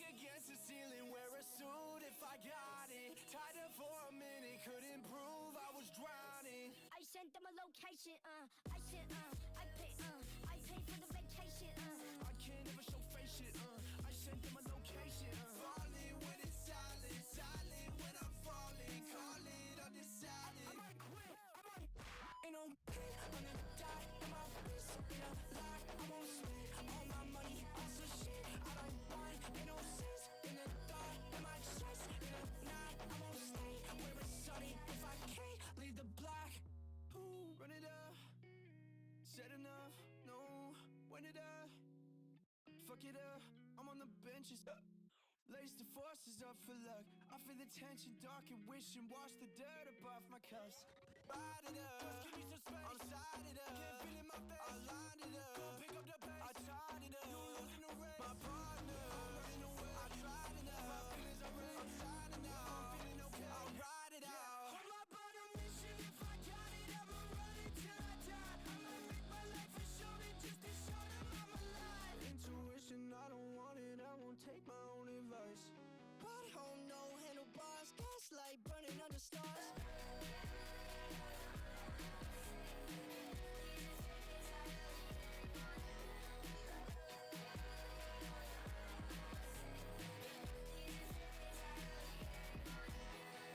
against the ceiling, wear a suit if I got it. Tied up for a minute, couldn't prove I was drowning. I sent them a location, I pay for the vacation, I can't ever show face shit, I sent them a location, Falling when it's silent, silent when I'm falling. Call it undecided. I might quit, ain't no pain, I'm gonna die in my wrist, in a lie, I won't spend all my money on some shit I don't want. Ain't no sense in the thought in my chest, in a night I won't stay where it's sunny. If I can't leave the block, ooh, run it up, said enough, no, when it up, fuck it up, I'm on the benches, lace the forces up for luck. I feel the tension, dark and wishing, wash the dirt up off my cuffs. Ride it up, just give me some space, I'm sided up, can't feel in my face, I lined it up, go pick up the pace, I tied it up, you losing the race, my partner, I'm running away, I tried enough, my feelings are raised, I'm signing up, I'm feeling okay, I'll ride it out. I'm up on a mission, if I got it, I'ma run it till I die. I'ma make my life a show, just to show them I'm alive. Intuition, I don't want it, I won't take my own advice. Pothole, no handlebars, gaslight burning under stars.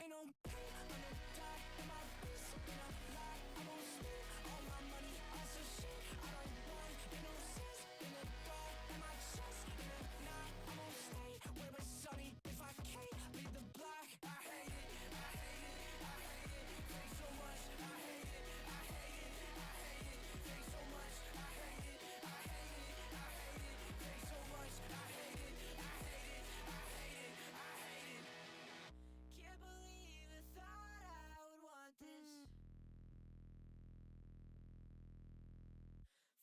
Ain't no pain, I'm gonna die in my wrist, in a lie, I won't spend all my money on some shit I don't want. Ain't no sense in the thought in my chest, in a night I won't stay where it's sunny. If I can't leave the block, I hate it, I hate it, I hate it. Thanks so much, I hate it, I hate it, I hate it. Thanks so much, I hate it, I hate it, I hate it. Thanks so much, I hate it, I hate it, I hate it, I hate it. Can't believe I thought I would want this.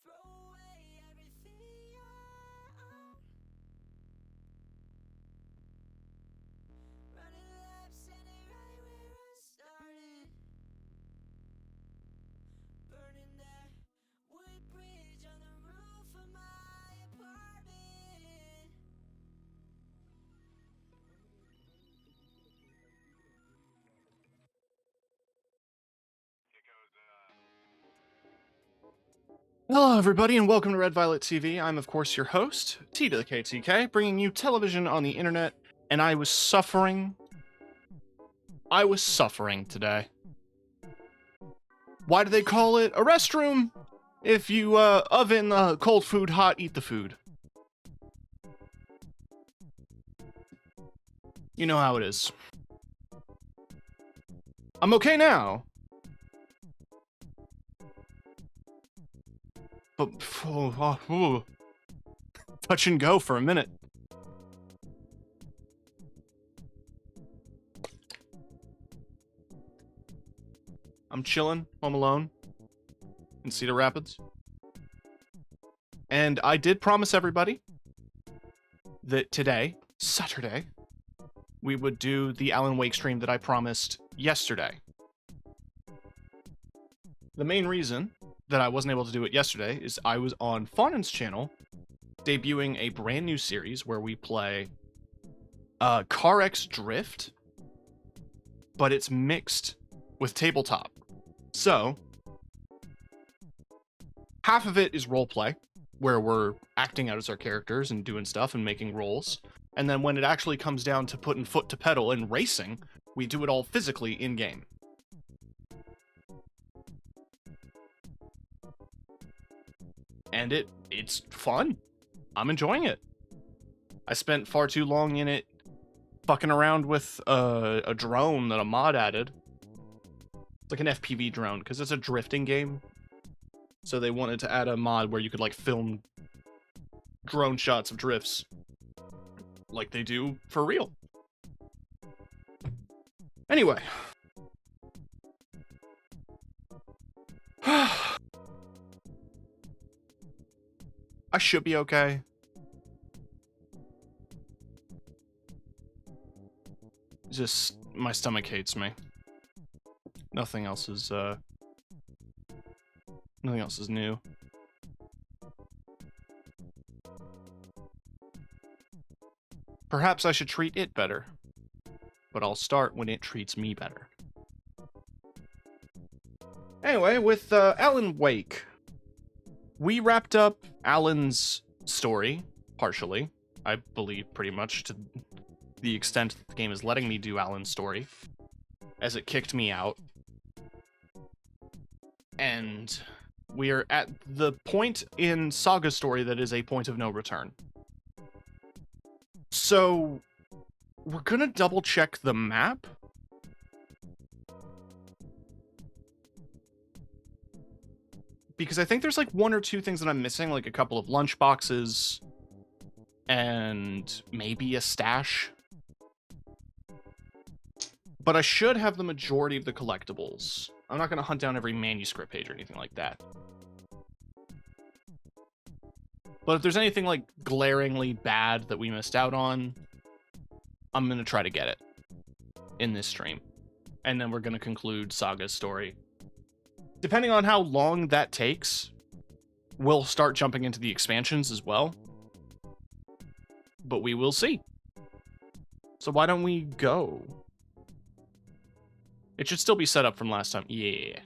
Throw away everything I own. Running laps and it right where I started. Burning that wood bridge on the roof of my apartment. Hello, everybody, and welcome to Red Violet TV. I'm, of course, your host, T to the KTK, bringing you television on the internet, and I was suffering. I was suffering today. Why do they call it a restroom? If you, oven cold food hot, eat the food. You know how it is. I'm okay now. But, touch and go for a minute. I'm chilling, home alone, in Cedar Rapids. And I did promise everybody that today, Saturday, we would do the Alan Wake stream that I promised yesterday. The main reason that I wasn't able to do it yesterday is I was on Fawnan's channel debuting a brand new series where we play CarX Drift, but it's mixed with tabletop. So, half of it is roleplay, where we're acting out as our characters and doing stuff and making rolls. And then when it actually comes down to putting foot to pedal and racing, we do it all physically in-game. And it's fun. I'm enjoying it. I spent far too long in it fucking around with a drone that a mod added. It's like an FPV drone, because it's a drifting game. So they wanted to add a mod where you could, like, film drone shots of drifts. Like they do for real. Anyway. I should be okay. Just, my stomach hates me. Nothing else is new. perhaps I should treat it better. But I'll start when it treats me better. Anyway, with Alan Wake, we wrapped up Alan's story, partially. I believe pretty much to the extent that the game is letting me do Alan's story, as it kicked me out. And we are at the point in Saga's story that is a point of no return. So, we're gonna double check the map. Because I think there's like one or two things that I'm missing, like a couple of lunch boxes and maybe a stash. But I should have the majority of the collectibles. I'm not going to hunt down every manuscript page or anything like that. But if there's anything like glaringly bad that we missed out on, I'm going to try to get it in this stream. And then we're going to conclude Saga's story. Depending on how long that takes, we'll start jumping into the expansions as well. But we will see. So why don't we go? It should still be set up from last time. Yeah.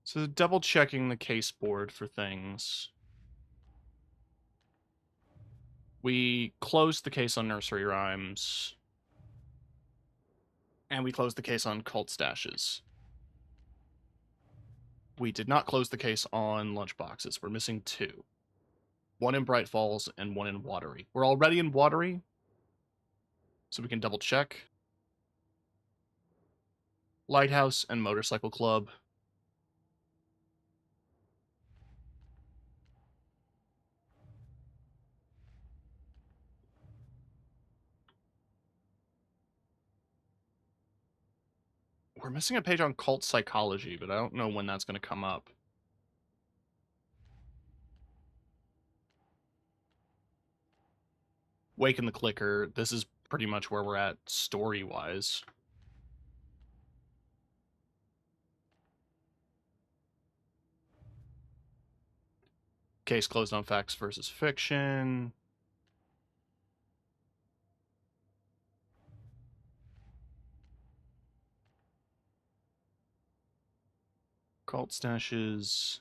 So double checking the case board for things. We closed the case on Nursery Rhymes. And we closed the case on Cult Stashes. We did not close the case on Lunchboxes. We're missing two. One in Bright Falls and one in Watery. We're already in Watery, so we can double check. Lighthouse and Motorcycle Club. We're missing a page on Cult Psychology, but I don't know when that's going to come up. Wake and the Clicker. This is pretty much where we're at story-wise. Case closed on Facts versus Fiction. Cult Stashes.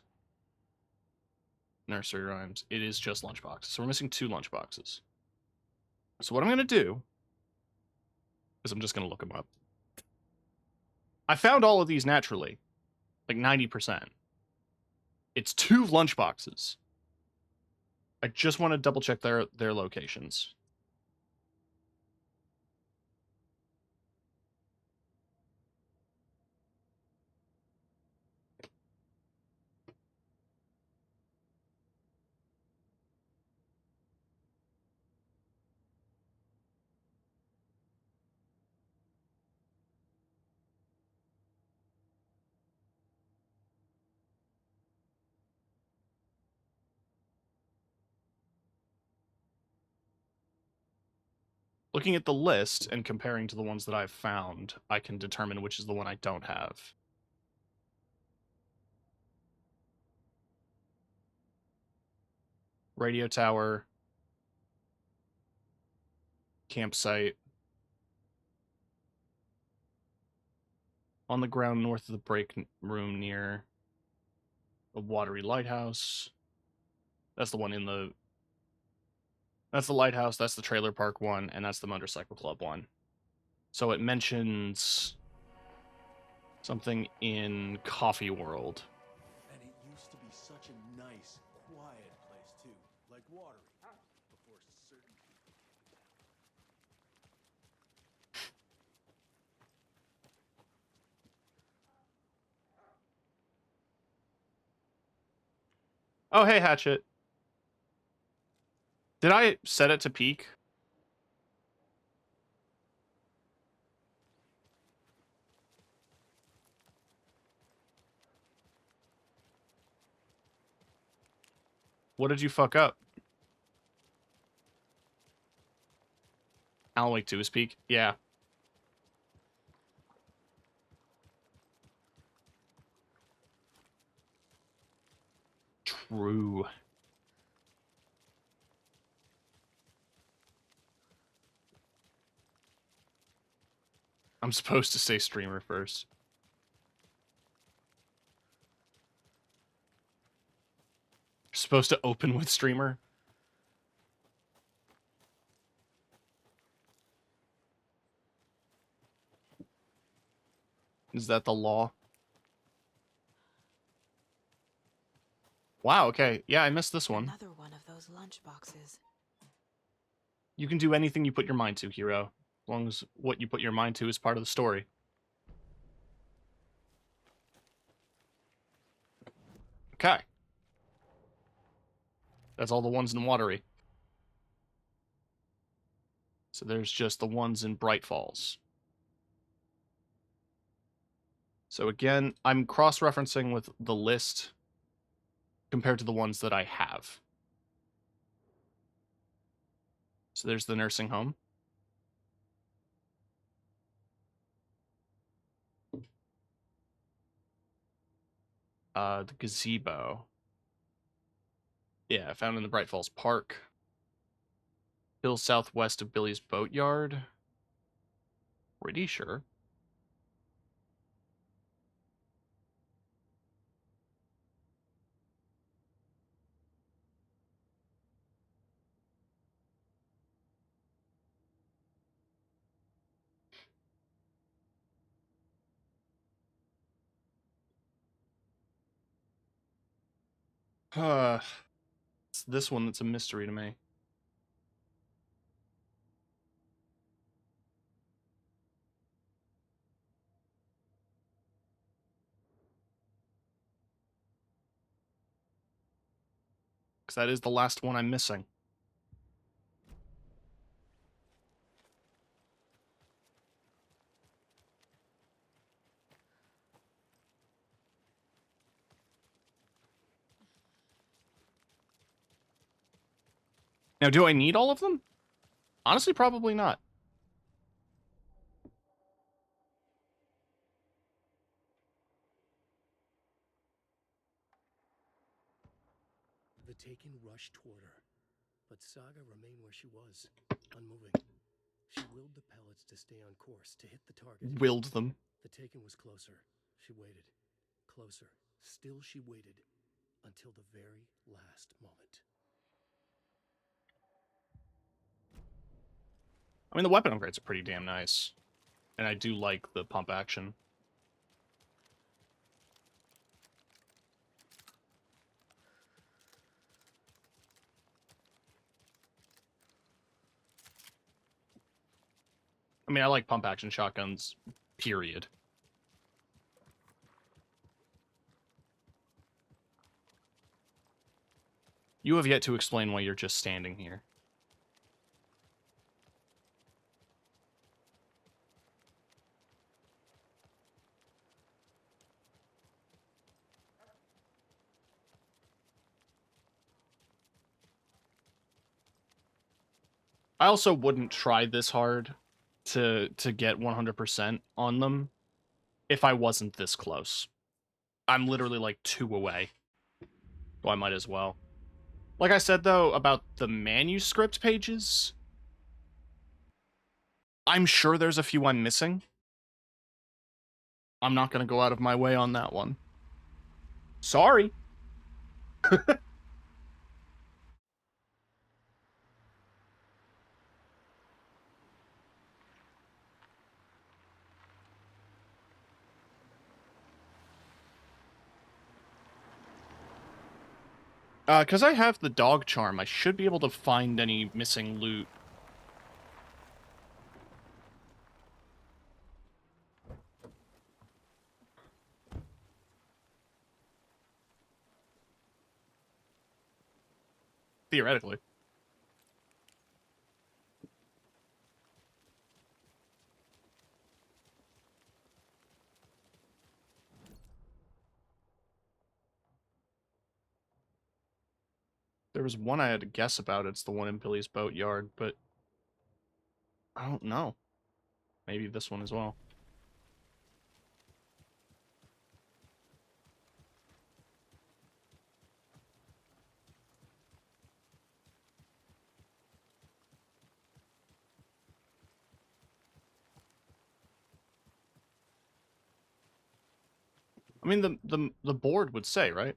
Nursery Rhymes. It is just Lunchboxes. So we're missing two Lunchboxes. So what I'm going to do is I'm just going to look them up. I found all of these naturally. Like 90%. It's two Lunchboxes. I just want to double check their locations. Looking at the list and comparing to the ones that I've found, I can determine which is the one I don't have. Radio tower. Campsite. On the ground north of the break room near a Watery Lighthouse. That's the one in the... That's the lighthouse, that's the trailer park one, and that's the motorcycle club one. So it mentions something in Coffee World. And it used to be such a nice, quiet place too, like Watery, before certain people. Oh, hey, Hatchet. Did I set it to peak? What did you fuck up? Alan Wake 2 is peak? Yeah. True. I'm supposed to say streamer first. Supposed to open with streamer. Is that the law? Wow, okay. Yeah, I missed this one. Another one of those lunch boxes. You can do anything you put your mind to, hero. As long as what you put your mind to is part of the story. Okay. That's all the ones in Watery. So there's just the ones in Bright Falls. So again, I'm cross-referencing with the list compared to the ones that I have. So there's the nursing home. The gazebo. Yeah, found in the Bright Falls Park. Hill southwest of Billy's Boatyard. Pretty sure. It's this one that's a mystery to me. Because that is the last one I'm missing. Now, do I need all of them? Honestly, probably not. The Taken rushed toward her, but Saga remained where she was, unmoving. She willed the pellets to stay on course, to hit the target. Willed them. The Taken was closer. She waited. Closer. Still she waited. Until the very last moment. I mean, the weapon upgrades are pretty damn nice. And I do like the pump action. I mean, I like pump action shotguns, period. You have yet to explain why you're just standing here. I also wouldn't try this hard to get 100% on them if I wasn't this close. I'm literally like 2 away. So I might as well. Like I said, though, about the manuscript pages, I'm sure there's a few I'm missing. I'm not going to go out of my way on that one. Sorry. Because I have the dog charm, I should be able to find any missing loot. Theoretically. There was one I had to guess about. It's the one in Billy's Boatyard, but I don't know. Maybe this one as well. I mean, the board would say, right?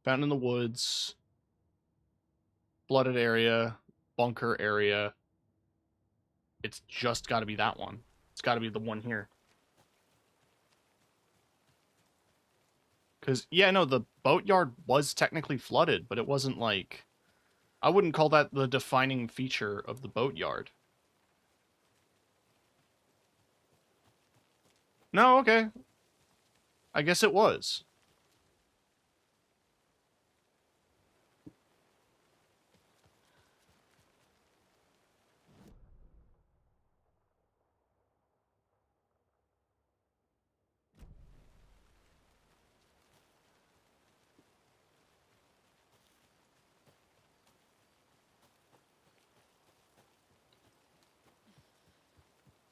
Found in the woods, flooded area, bunker area. It's just got to be that one. It's got to be the one here. Because, yeah, no, the boatyard was technically flooded, but it wasn't like... I wouldn't call that the defining feature of the boatyard. No, okay. I guess it was.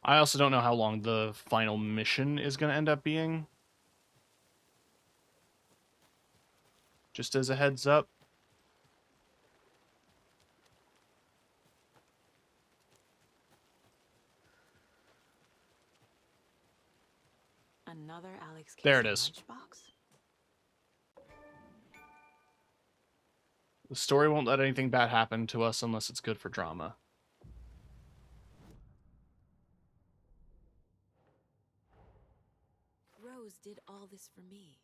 I also don't know how long the final mission is going to end up being. Just as a heads up. Another Alex There it Casey is. lunchbox? The story won't let anything bad happen to us unless it's good for drama. Rose did all this for me.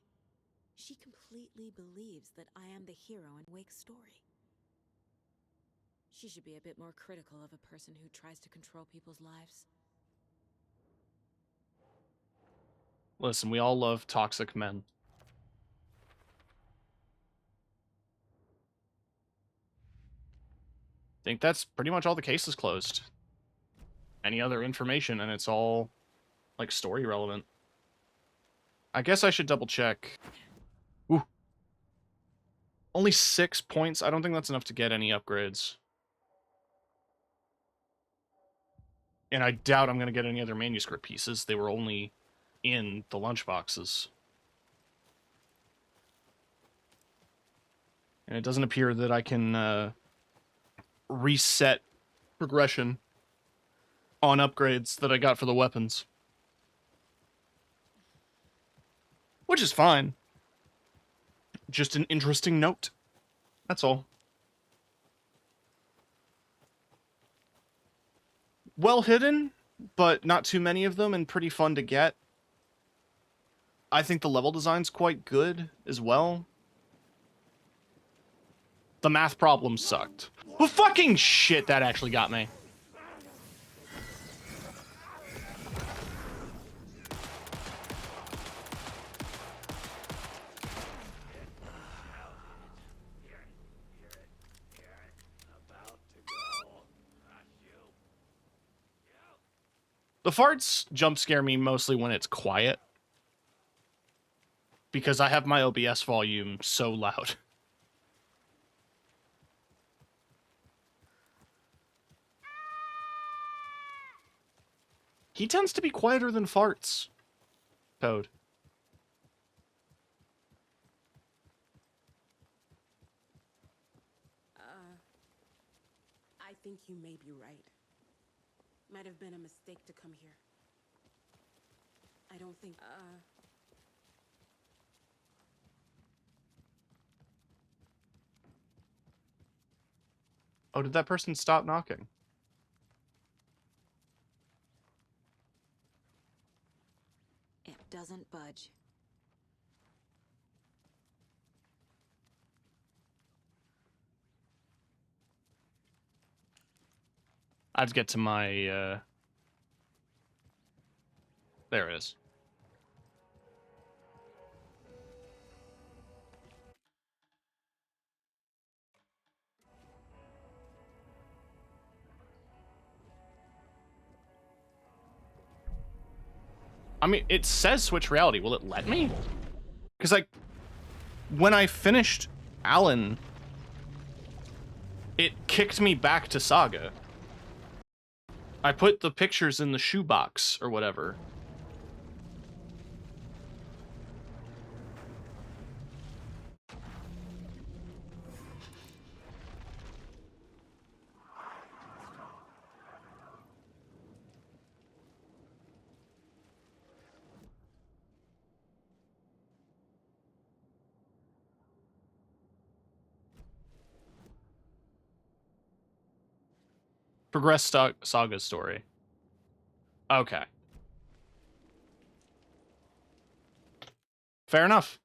She completely believes that I am the hero in Wake's story. She should be a bit more critical of a person who tries to control people's lives. Listen, we all love toxic men. I think that's pretty much all the cases closed. Any other information, and it's all, like, story relevant. I guess I should double check. Ooh. Only 6 points? I don't think that's enough to get any upgrades. And I doubt I'm going to get any other manuscript pieces. They were only in the lunchboxes. And it doesn't appear that I can reset progression on upgrades that I got for the weapons. Which is fine. Just an interesting note. That's all. Well hidden, but not too many of them and pretty fun to get. I think the level design's quite good as well. The math problems sucked. Well, fucking shit, that actually got me. The farts jump scare me mostly when it's quiet. Because I have my OBS volume so loud. He tends to be quieter than farts. Toad. I think you may be right. Might have been a mistake to come here. I don't think, Oh, did that person stop knocking? It doesn't budge. I have to get to my, There it is. I mean, it says switch reality. Will it let me? Because, like, when I finished Alan, it kicked me back to Saga. I put the pictures in the shoebox or whatever. Progress Saga's story. Okay. Fair enough.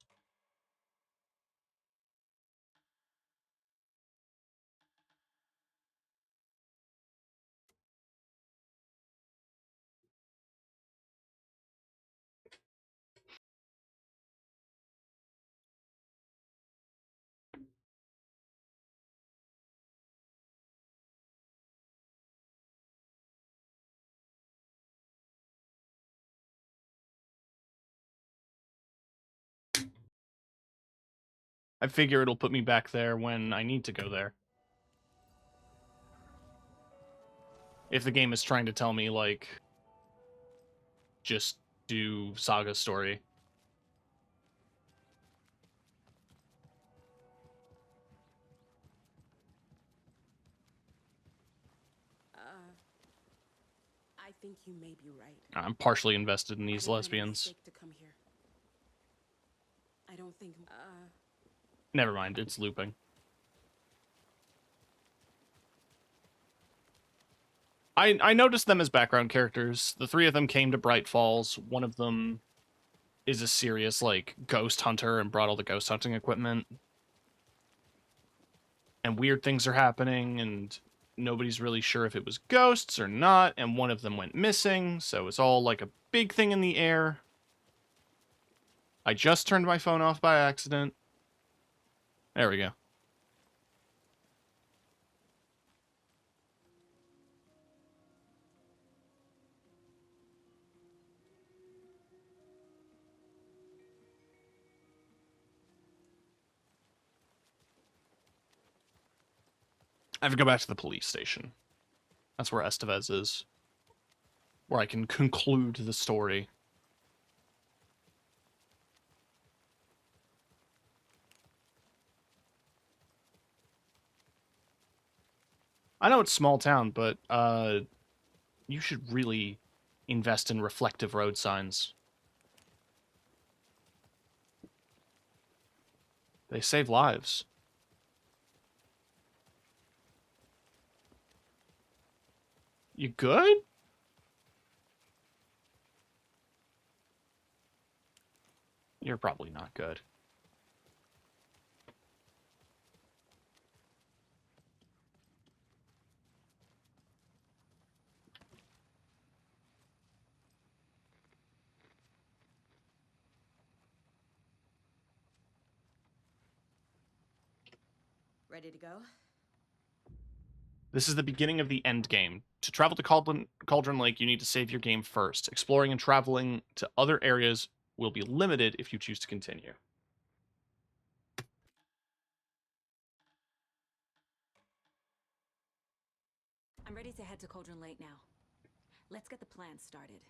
I figure it'll put me back there when I need to go there. If the game is trying to tell me, like, just do Saga's story. I think you may be right. I'm partially invested in these Might have been a lesbians. mistake to come here. I don't think. Never mind, it's looping. I noticed them as background characters. The three of them came to Bright Falls. One of them is a serious, like, ghost hunter and brought all the ghost hunting equipment. And weird things are happening, and nobody's really sure if it was ghosts or not, and one of them went missing, so it's all like a big thing in the air. I just turned my phone off by accident. There we go. I have to go back to the police station. That's where Estevez is. Where I can conclude the story. I know it's small town, but you should really invest in reflective road signs. They save lives. You good? You're probably not good. Ready to go? This is the beginning of the end game. To travel to Cauldron Lake, you need to save your game first. Exploring and traveling to other areas will be limited if you choose to continue. I'm ready to head to Cauldron Lake now. Let's get the plan started.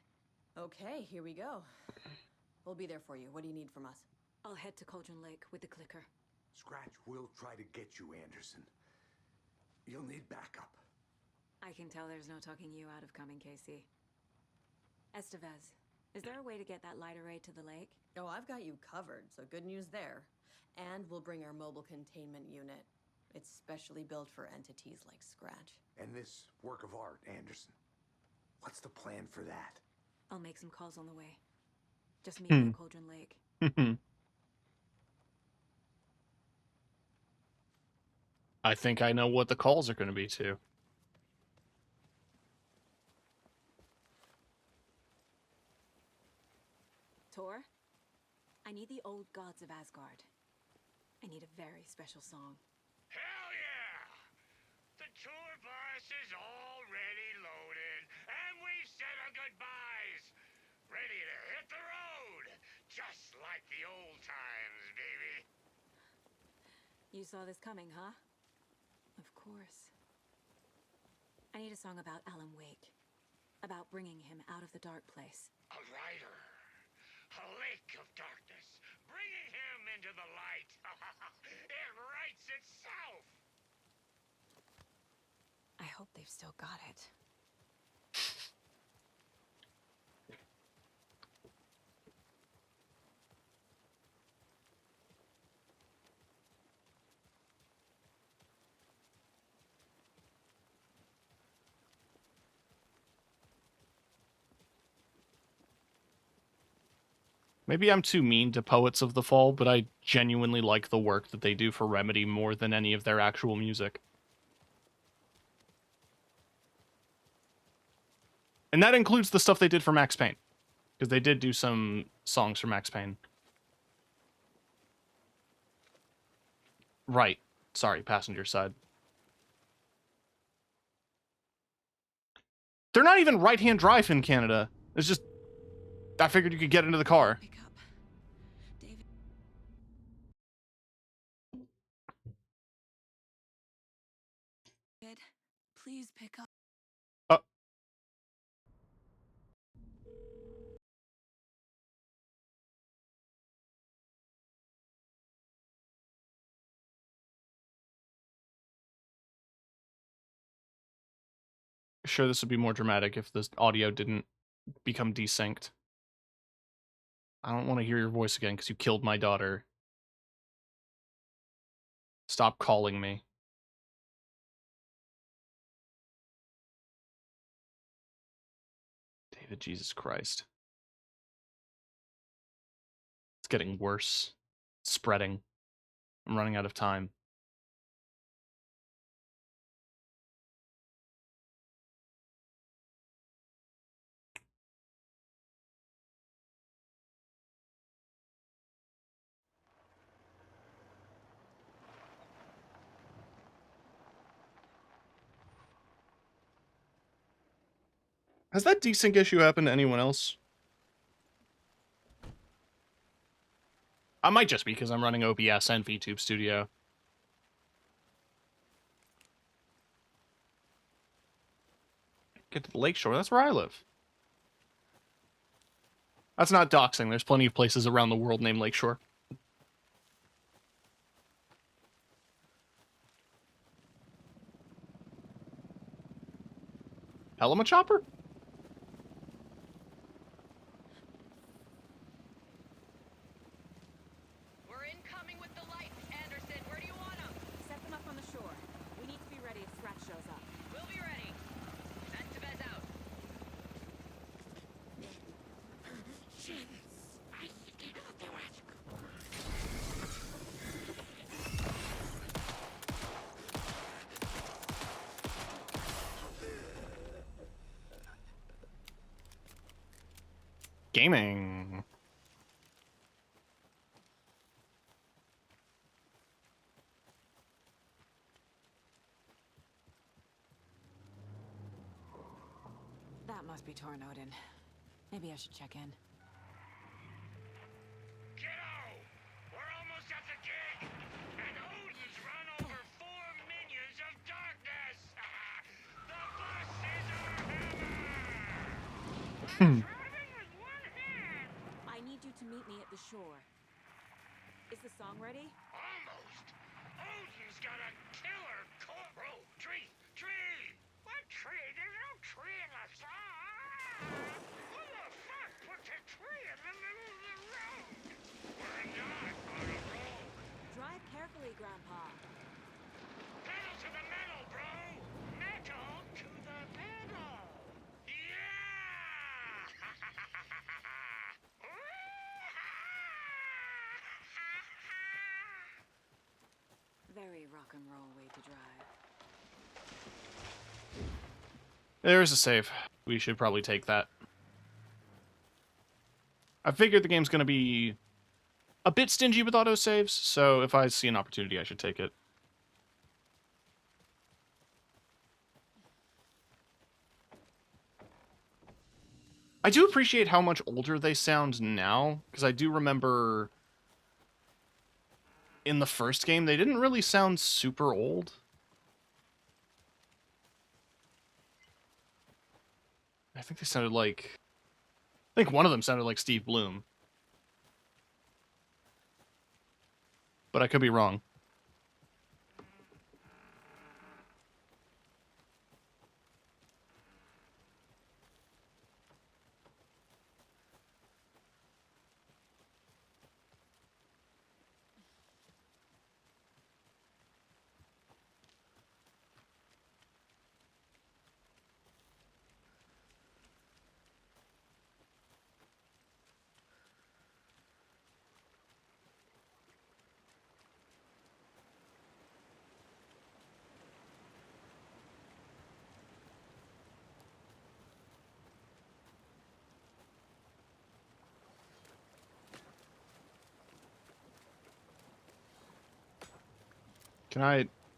Okay, here we go. We'll be there for you. What do you need from us? I'll head to Cauldron Lake with the clicker. Scratch will try to get you, Anderson. You'll need backup. I can tell there's no talking you out of coming, Casey. Estevez, is there a way to get that light array to the lake? Oh, I've got you covered, so good news there. And we'll bring our mobile containment unit. It's specially built for entities like Scratch. And this work of art, Anderson. What's the plan for that? I'll make some calls on the way. Just meet me at Cauldron Lake. I think I know what the calls are going to be too. Tor, I need the old gods of Asgard. I need a very special song. Hell yeah! The tour bus is already loaded, and we've said our goodbyes. Ready to hit the road, just like the old times, baby. You saw this coming, huh? Of course. I need a song about Alan Wake. About bringing him out of the dark place. A rider. A lake of darkness. Bringing him into the light. It writes itself. I hope they've still got it. Maybe I'm too mean to Poets of the Fall, but I genuinely like the work that they do for Remedy more than any of their actual music. And that includes the stuff they did for Max Payne. Because they did do some songs for Max Payne. Right. Sorry, passenger side. They're not even right-hand drive in Canada. It's just... I figured you could get into the car. Pick up. David. Please pick up. Sure, this would be more dramatic if the audio didn't become desynced. I don't want to hear your voice again because you killed my daughter. Stop calling me. David, Jesus Christ. It's getting worse. It's spreading. I'm running out of time. Has that desync issue happened to anyone else? I might just be because I'm running OBS and VTube Studio. Get to the lakeshore, that's where I live. That's not doxing, there's plenty of places around the world named Lakeshore. Hellama Chopper? We're incoming with the lights, Anderson. Where do you want them? Set them up on the shore. We need to be ready if Scratch shows up. We'll be ready. Estevez out. Gaming. That must be torn, Odin. Maybe I should check in. Kiddo! We're almost at the gig! And Odin's run over 4 minions of darkness! The bus is our hammer! Driving with one hand! I need you to meet me at the shore. Is the song ready? Almost! Odin's got a killer Bro, tree! Tree! What tree? There's no tree in the song! Who the fuck put the tree in the middle of the road? We're not on a road! Drive carefully, Grandpa. Pedal to the metal, bro! Metal to the metal! Yeah! Very rock and roll way to drive. There's a save. We should probably take that. I figured the game's going to be a bit stingy with autosaves, so if I see an opportunity, I should take it. I do appreciate how much older they sound now, because I do remember in the first game, they didn't really sound super old. I think they sounded like... I think one of them sounded like Steve Bloom. But I could be wrong.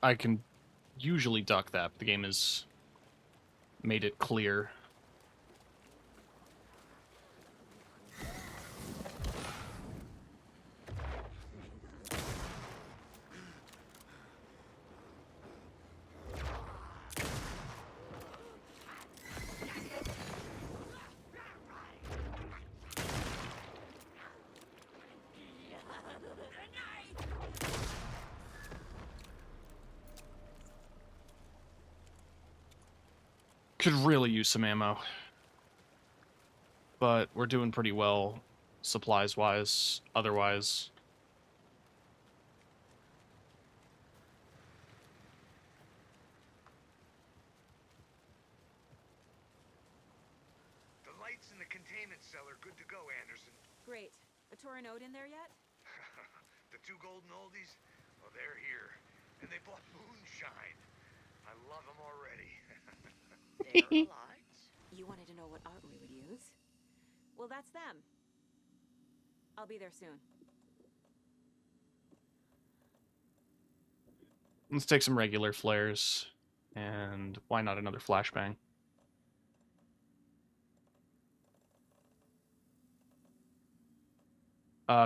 I can usually duck that, but the game has made it clear. Could really use some ammo. But we're doing pretty well, supplies-wise, otherwise. The lights in the containment cell are good to go, Anderson. Great. A Torin Ode in there yet? The two golden oldies? Well, they're here. And they bought moonshine. I love them already. They're alive. You wanted to know what art we would use? Well, that's them. I'll be there soon. Let's take some regular flares. And why not another flashbang?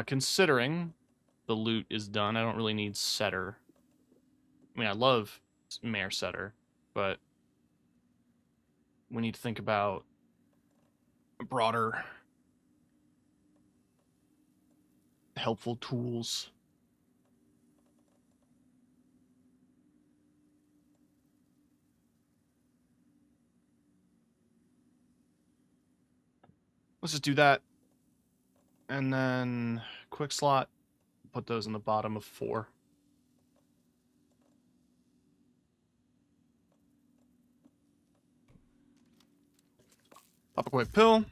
Considering the loot is done, I don't really need Setter. I mean, I love Mayor Setter, but we need to think about broader, helpful tools. Let's just do that. And then quick slot, put those in the bottom of 4. Pop a quick pill.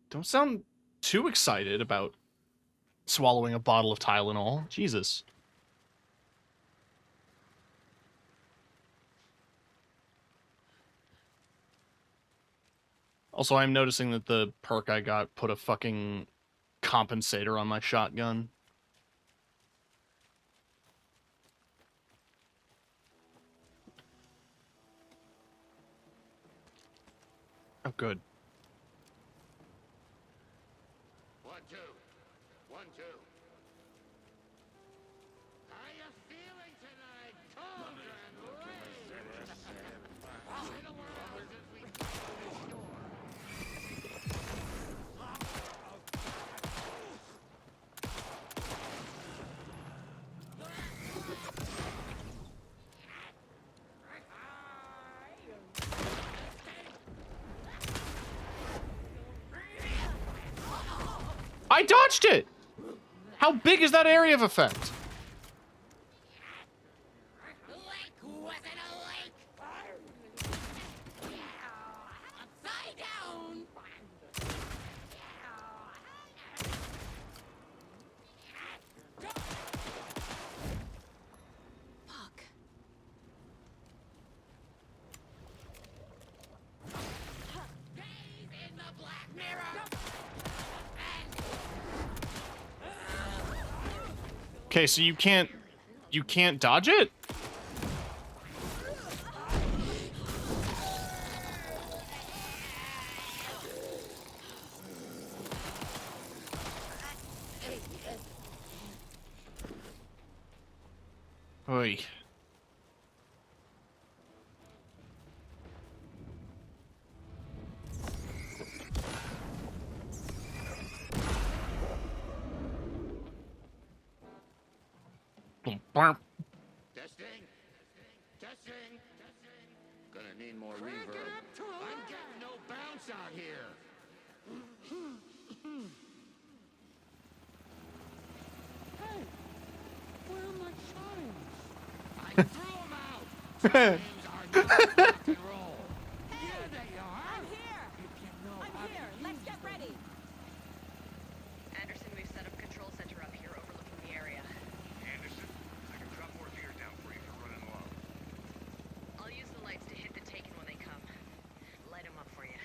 Don't sound too excited about swallowing a bottle of Tylenol. Jesus. Also, I'm noticing that the perk I got put a fucking compensator on my shotgun. Oh, good. 1, 2. 1, 2. How you feeling tonight, Cauldron Raiders? In a while since we closed the door. I dodged it! How big is that area of effect? Lake wasn't a lake! Upside down! Fuck. Gaze in the black mirror! Okay, so you can't dodge it? Oi. Testing. Testing. Gonna need more reverb. I'm getting no bounce out here. Hey, where are my chimes? I threw them out. Chimes are not rock and roll. Here they are. I'm here! I'm here! Let's get ready! Anderson, we've set up control center up here overlooking the area. Anderson, I can drop more gear down for you if you're running low. I'll use the lights to hit the Taken when they come. Light them up for you.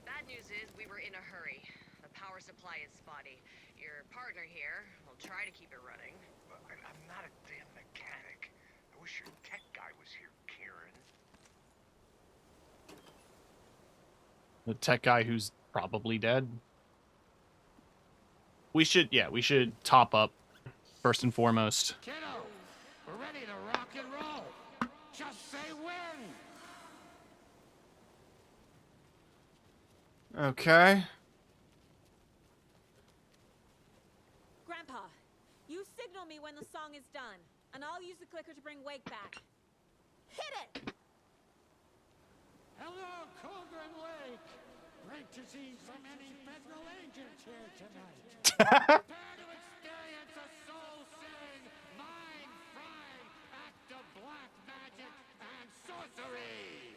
Bad news is we were in a hurry. The power supply is spotty. Your partner here will try to keep it running. Look, I'm not a damn mechanic. I wish your tech guy was here, Kieran. The tech guy who's probably dead. We should top up first and foremost. Kiddo, we're ready to rock and roll. Just say when. Okay. Grandpa, you signal me when the song is done, and I'll use the clicker to bring Wake back. Hit it! Hello, Colgan Lake. Great to see so many federal agents here tonight. Prepare to experience a soul-searing, mind-frying act of black magic and sorcery.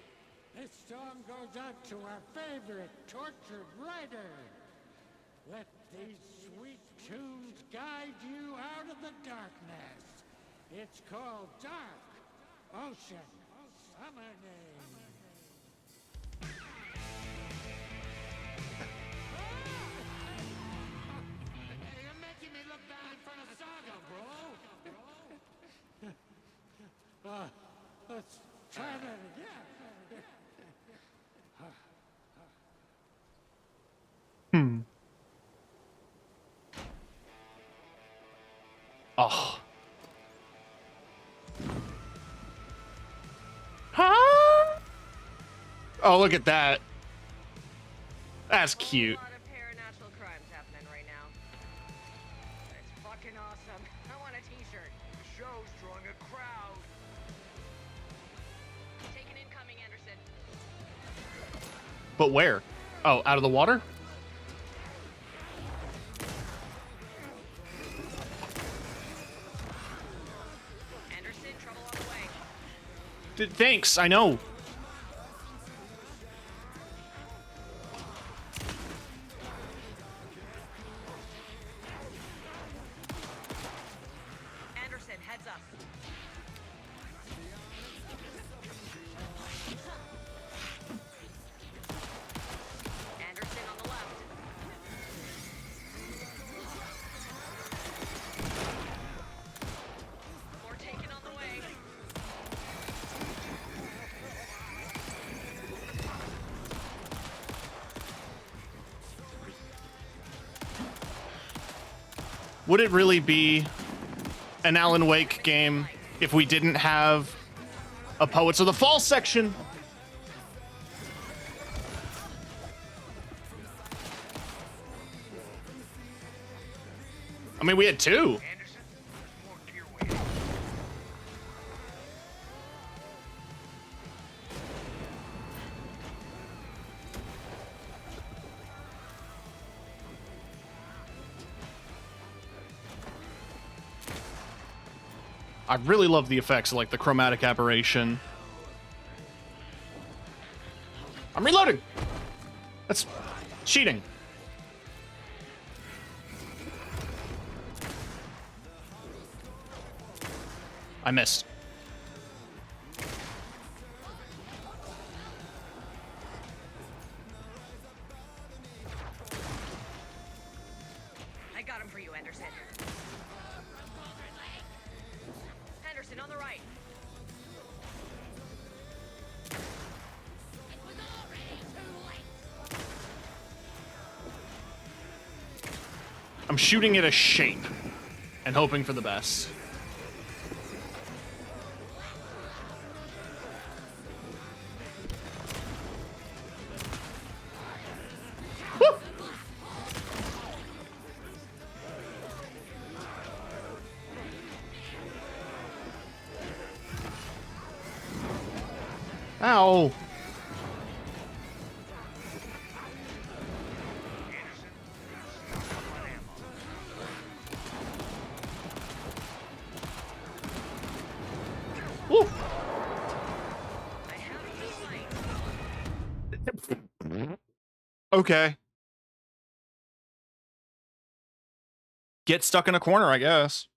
This song goes out to our favorite tortured writer. Let these sweet tunes guide you out of the darkness. It's called Dark Ocean Summoning. You're making me look bad in front of Saga, bro. Let's try that again. Oh. Huh? Oh, look at that. That's cute. A lot of paranatural crimes happening right now. It's fucking awesome. I want a t-shirt. The show's drawing a crowd. Taken incoming, Anderson. But where? Oh, out of the water? Anderson, trouble on the way. Thanks, I know. Anderson, heads up. Anderson on the left. More Taken on the way. Would it really be an Alan Wake game if we didn't have a Poets of the Fall section? I mean, we had two. Anderson, more gear waiting. I really love the effects, like the chromatic aberration. I'm reloading! That's cheating. I missed. I got him for you, Anderson. Anderson on the right. I'm shooting at a shape and hoping for the best. Ow. Woo. I have the light. Okay. Get stuck in a corner, I guess.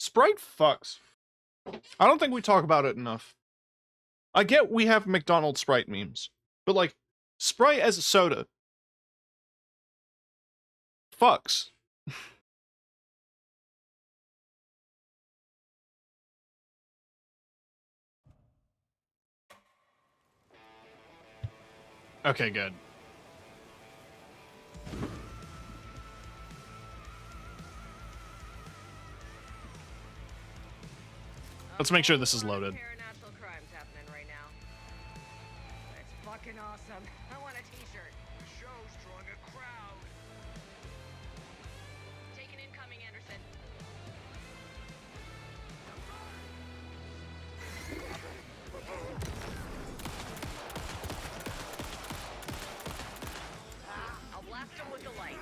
Sprite fucks. I don't think we talk about it enough. I get we have McDonald's Sprite memes, but like, Sprite as a soda fucks. Okay, good. Let's make sure this is loaded. Paranatural crimes happening right now. That's fucking awesome. I want a t-shirt. The show's drawing a crowd. Take an incoming, Anderson. I'll blast him with the light.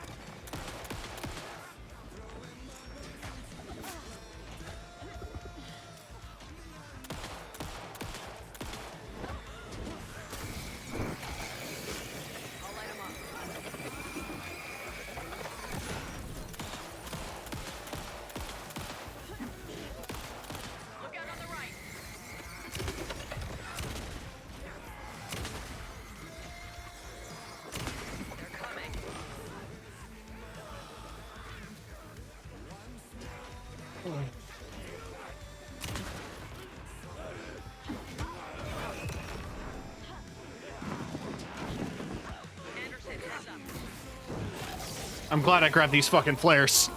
I'll light him up. Look out on the right. They're coming. Anderson, heads up. I'm glad I grabbed these fucking flares.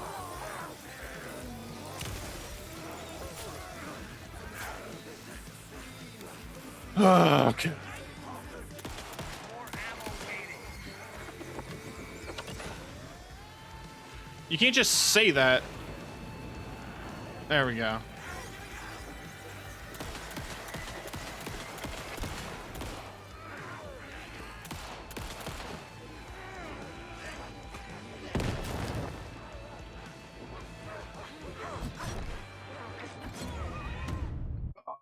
Okay. More ammo waiting. You can't just say that. There we go.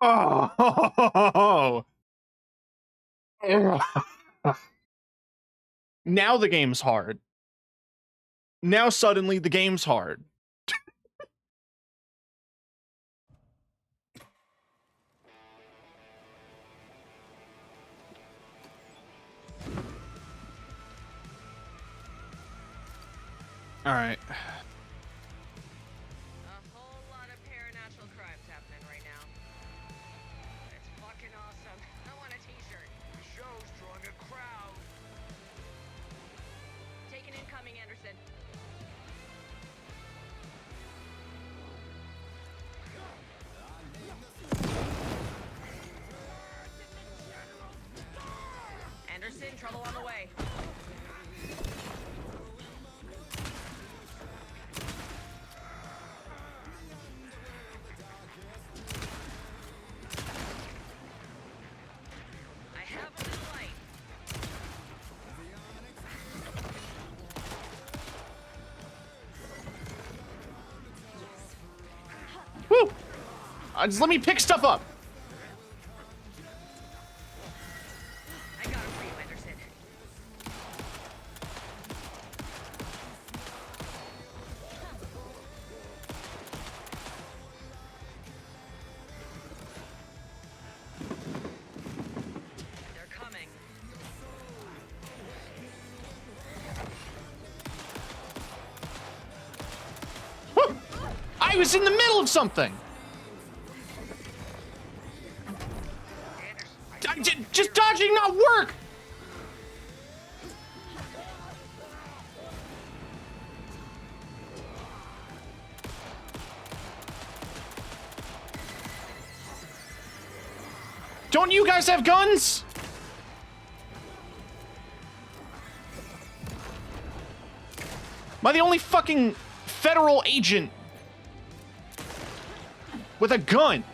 Oh. Now the game's hard. Now suddenly the game's hard. All right. A whole lot of paranatural crimes happening right now. It's fucking awesome. I want a t-shirt. The show's drawing a crowd. Take an incoming, Anderson. Anderson, trouble on the way. I have a little light. Woo! Just let me pick stuff up. I got it for you, Anderson. They're coming. Woo! I was in the middle of something. Just dodging not work. Don't you guys have guns? Am I the only fucking federal agent with a gun?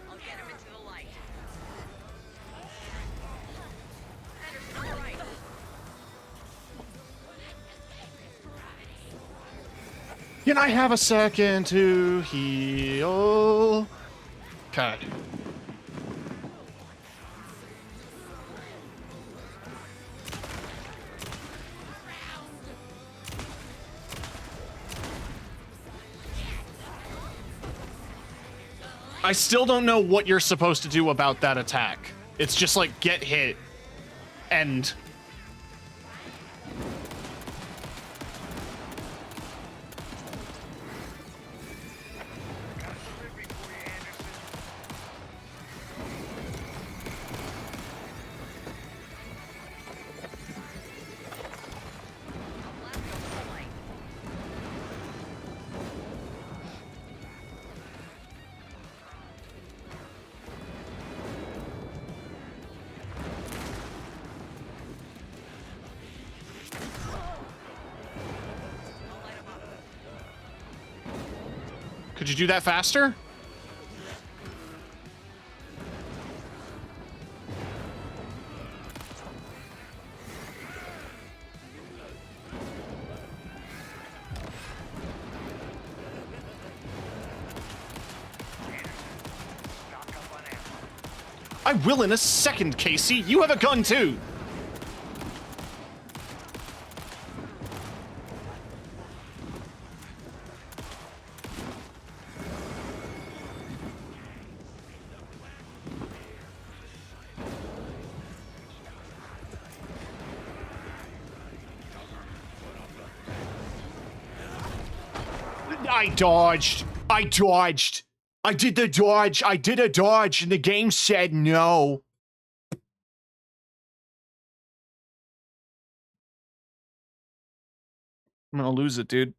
I'll get him into the light. Anderson, all right. Can I have a second to heal? Okay. I still don't know what you're supposed to do about that attack. It's just like get hit and could you do that faster? I will in a second, Casey. You have a gun too. I dodged. I dodged. I did the dodge. I did a dodge, and the game said no. I'm gonna lose it, dude.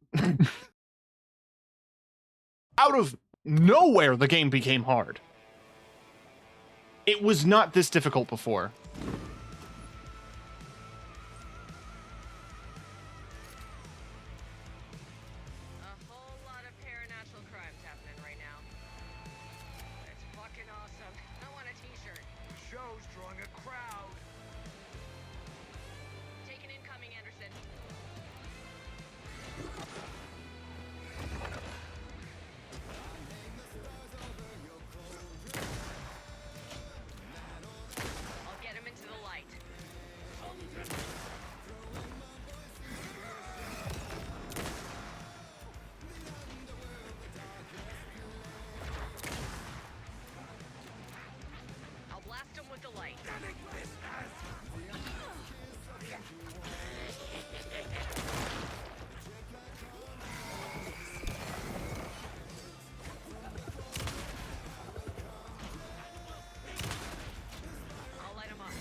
Out of nowhere, the game became hard. It was not this difficult before. A whole lot of paranatural crimes happening right now. It's fucking awesome. I want a t-shirt. Show's drawing a crowd. Take an incoming, Anderson. I'll get him into the light. I'll blast him with the light. I'll light him up.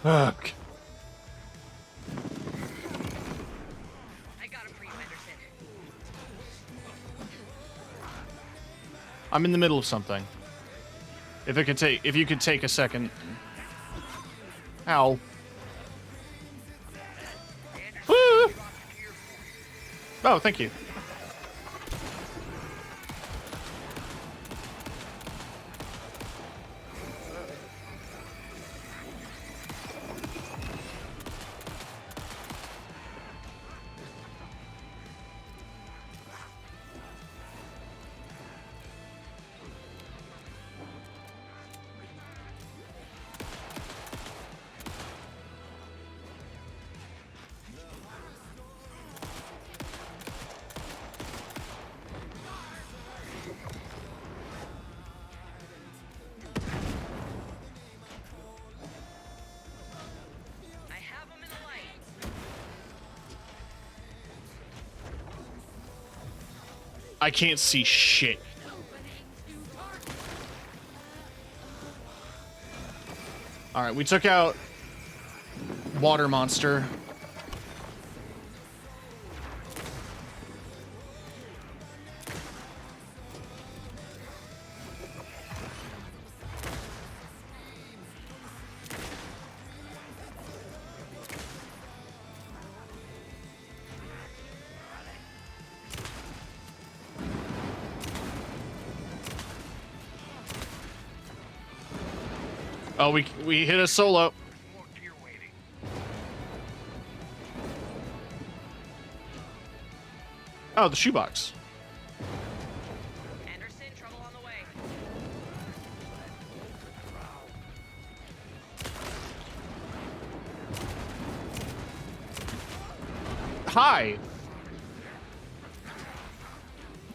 Fuck. I got him for you, Anderson. I'm in the middle of something. If you could take a second. Ow. Woo! Oh, thank you. I can't see shit. Alright, we took out water monster. Oh, we hit a solo. Oh, the shoebox. Anderson, trouble on the way. Hi.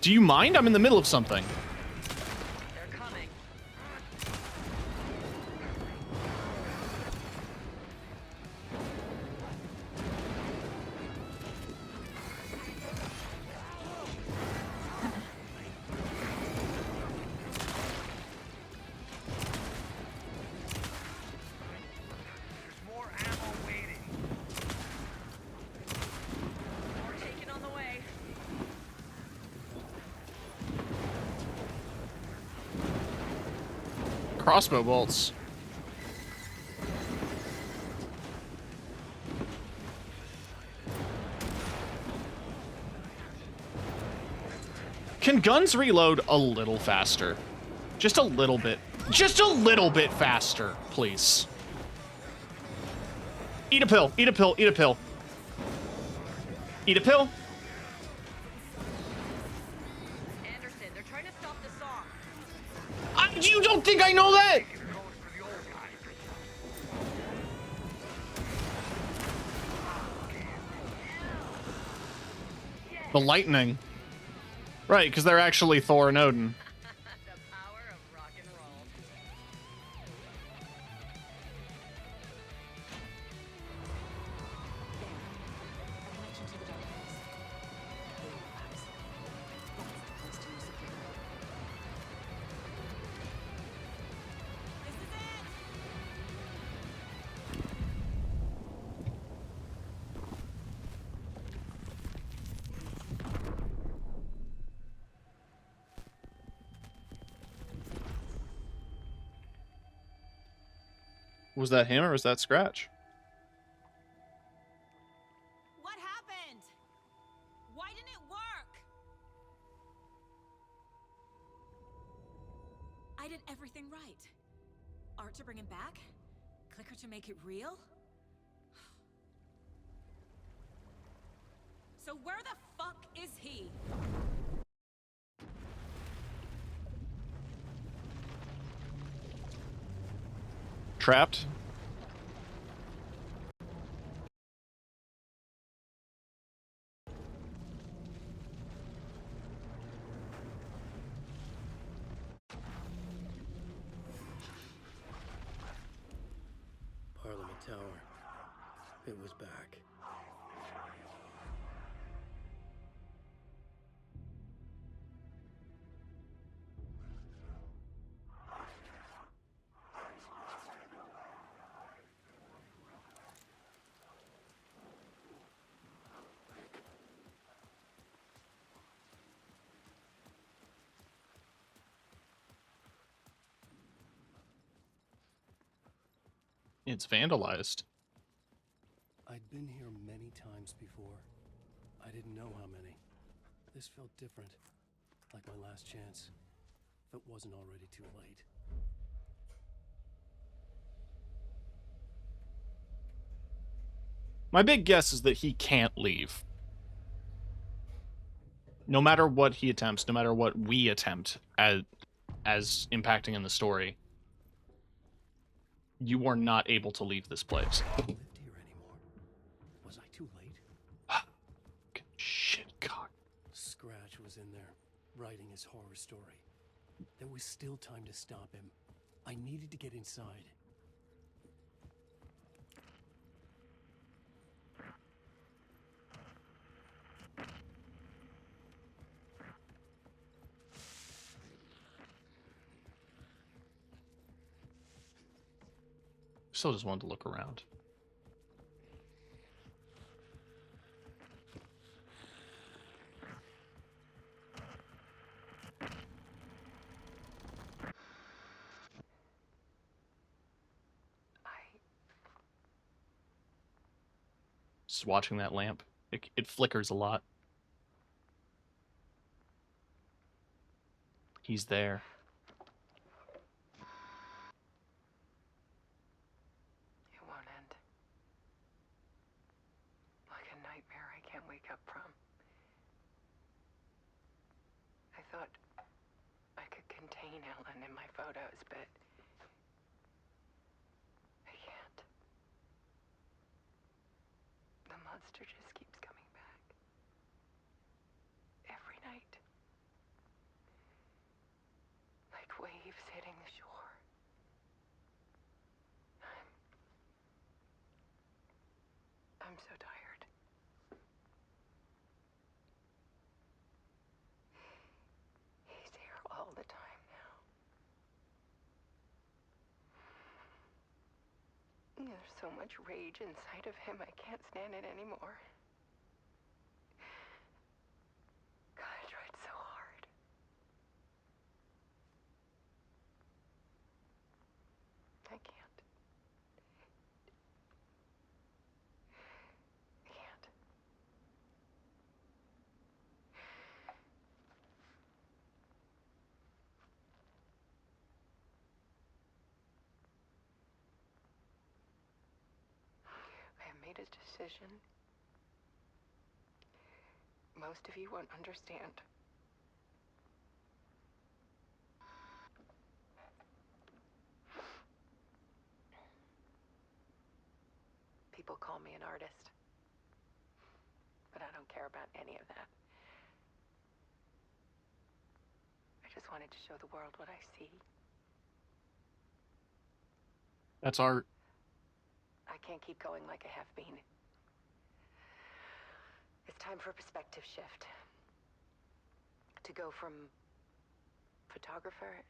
Do you mind? I'm in the middle of something. They're coming. There's more ammo waiting. More taken on the way. Crossbow bolts. Can guns reload a little faster? Just a little bit. Just a little bit faster, please. Eat a pill. Eat a pill. Eat a pill. Eat a pill. Anderson, they're trying to stop the song. You don't think I know that? The lightning. Right, because they're actually Thor and Odin. The power of rock and roll. Was that him or was that Scratch? What happened? Why didn't it work? I did everything right. Art to bring him back? Clicker to make it real? So where the fuck is he? Trapped? Parliament Tower. It was back. It's vandalized. I'd been here many times before. I didn't know how many. This felt different, like my last chance, if it wasn't already too late. My big guess is that he can't leave. No matter what he attempts, no matter what we attempt as impacting in the story, you are not able to leave this place. I lived here anymore. Was I too late? Shit, cock. Scratch was in there, writing his horror story. There was still time to stop him. I needed to get inside. Still just wanted to look around. Just watching that lamp. It flickers a lot. He's there. It won't end. Like a nightmare I can't wake up from. I thought I could contain Ellen in my photos, but I can't. The monster just keeps coming back. Every night. Like waves hitting the shore. I'm so tired. He's here all the time now. There's so much rage inside of him, I can't stand it anymore. God, I tried so hard. I can't. I can't. I have made a decision. Most of you won't understand. People call me an artist, but I don't care about any of that. I just wanted to show the world what I see. That's art. I can't keep going like I have been. It's time for a perspective shift. To go from photographer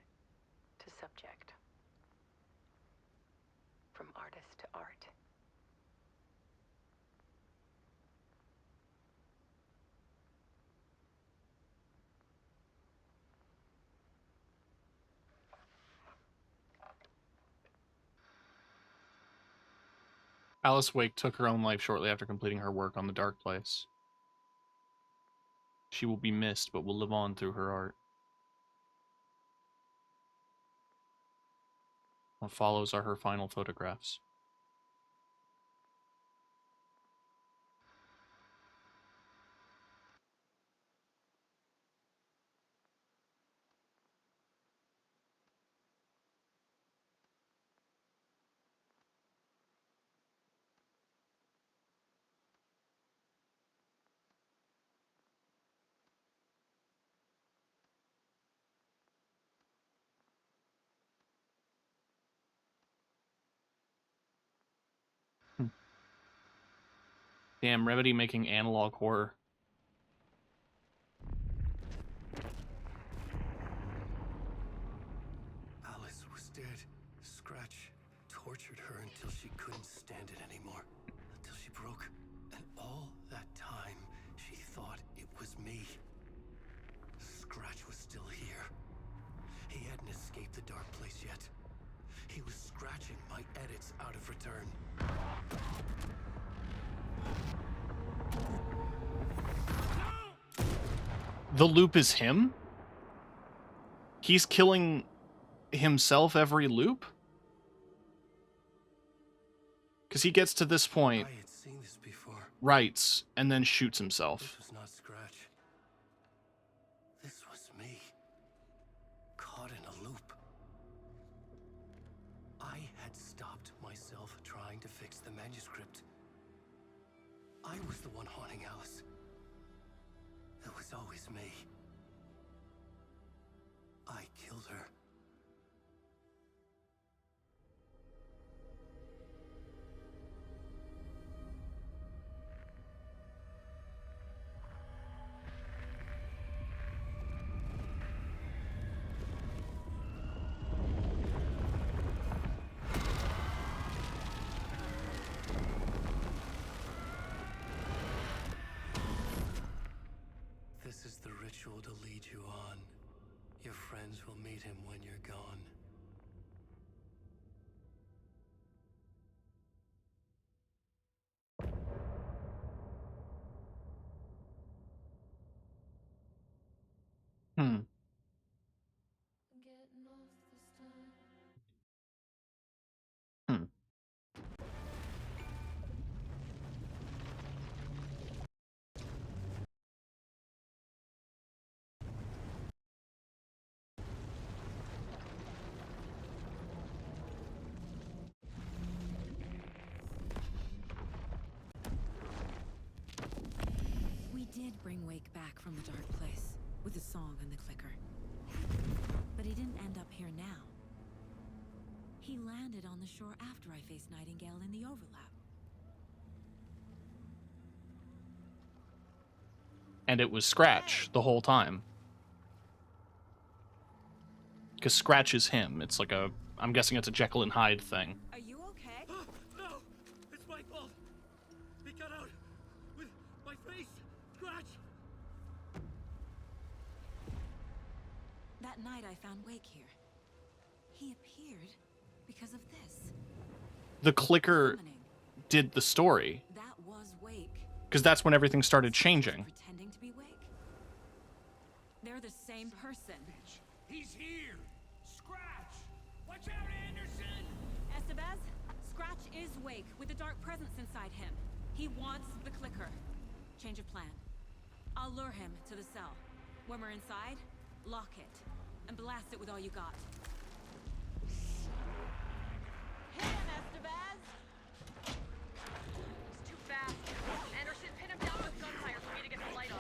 to subject. From artist to art. Alice Wake took her own life shortly after completing her work on The Dark Place. She will be missed, but will live on through her art. What follows are her final photographs. Damn, Remedy making analog horror. Alice was dead. Scratch tortured her until she couldn't stand it anymore. Until she broke. And all that time, she thought it was me. Scratch was still here. He hadn't escaped the Dark Place yet. He was scratching my edits out of return. The loop is him? He's killing himself every loop? Because he gets to this point, I had seen this before. writes, and then shoots himself. This was not Scratch. This was me. Caught in a loop. I had stopped myself trying to fix the manuscript. I was the one haunting Alice. It was always me. I killed her. Hmm. Hmm. We did bring Wake back from the dark place with the song and the clicker. But he didn't end up here now. He landed on the shore after I faced Nightingale in the overlap. And it was Scratch the whole time. Because Scratch is him. It's like a... I'm guessing it's a Jekyll and Hyde thing. Are you okay? No! It's my fault! He got out with my face! Scratch! That night I found Wake here. He appeared because of this. The clicker Summoning. did the story. That was Wake. Because that's when everything started changing. Pretending to be Wake? They're the same person. He's here! Scratch! Watch out, Anderson! Estevez, Scratch is Wake with a dark presence inside him. He wants the clicker. Change of plan. I'll lure him to the cell. When we're inside, lock it and blast it with all you got. Hit him, Estevez! He's too fast. Anderson, pin him down with gunfire for me to get the light on.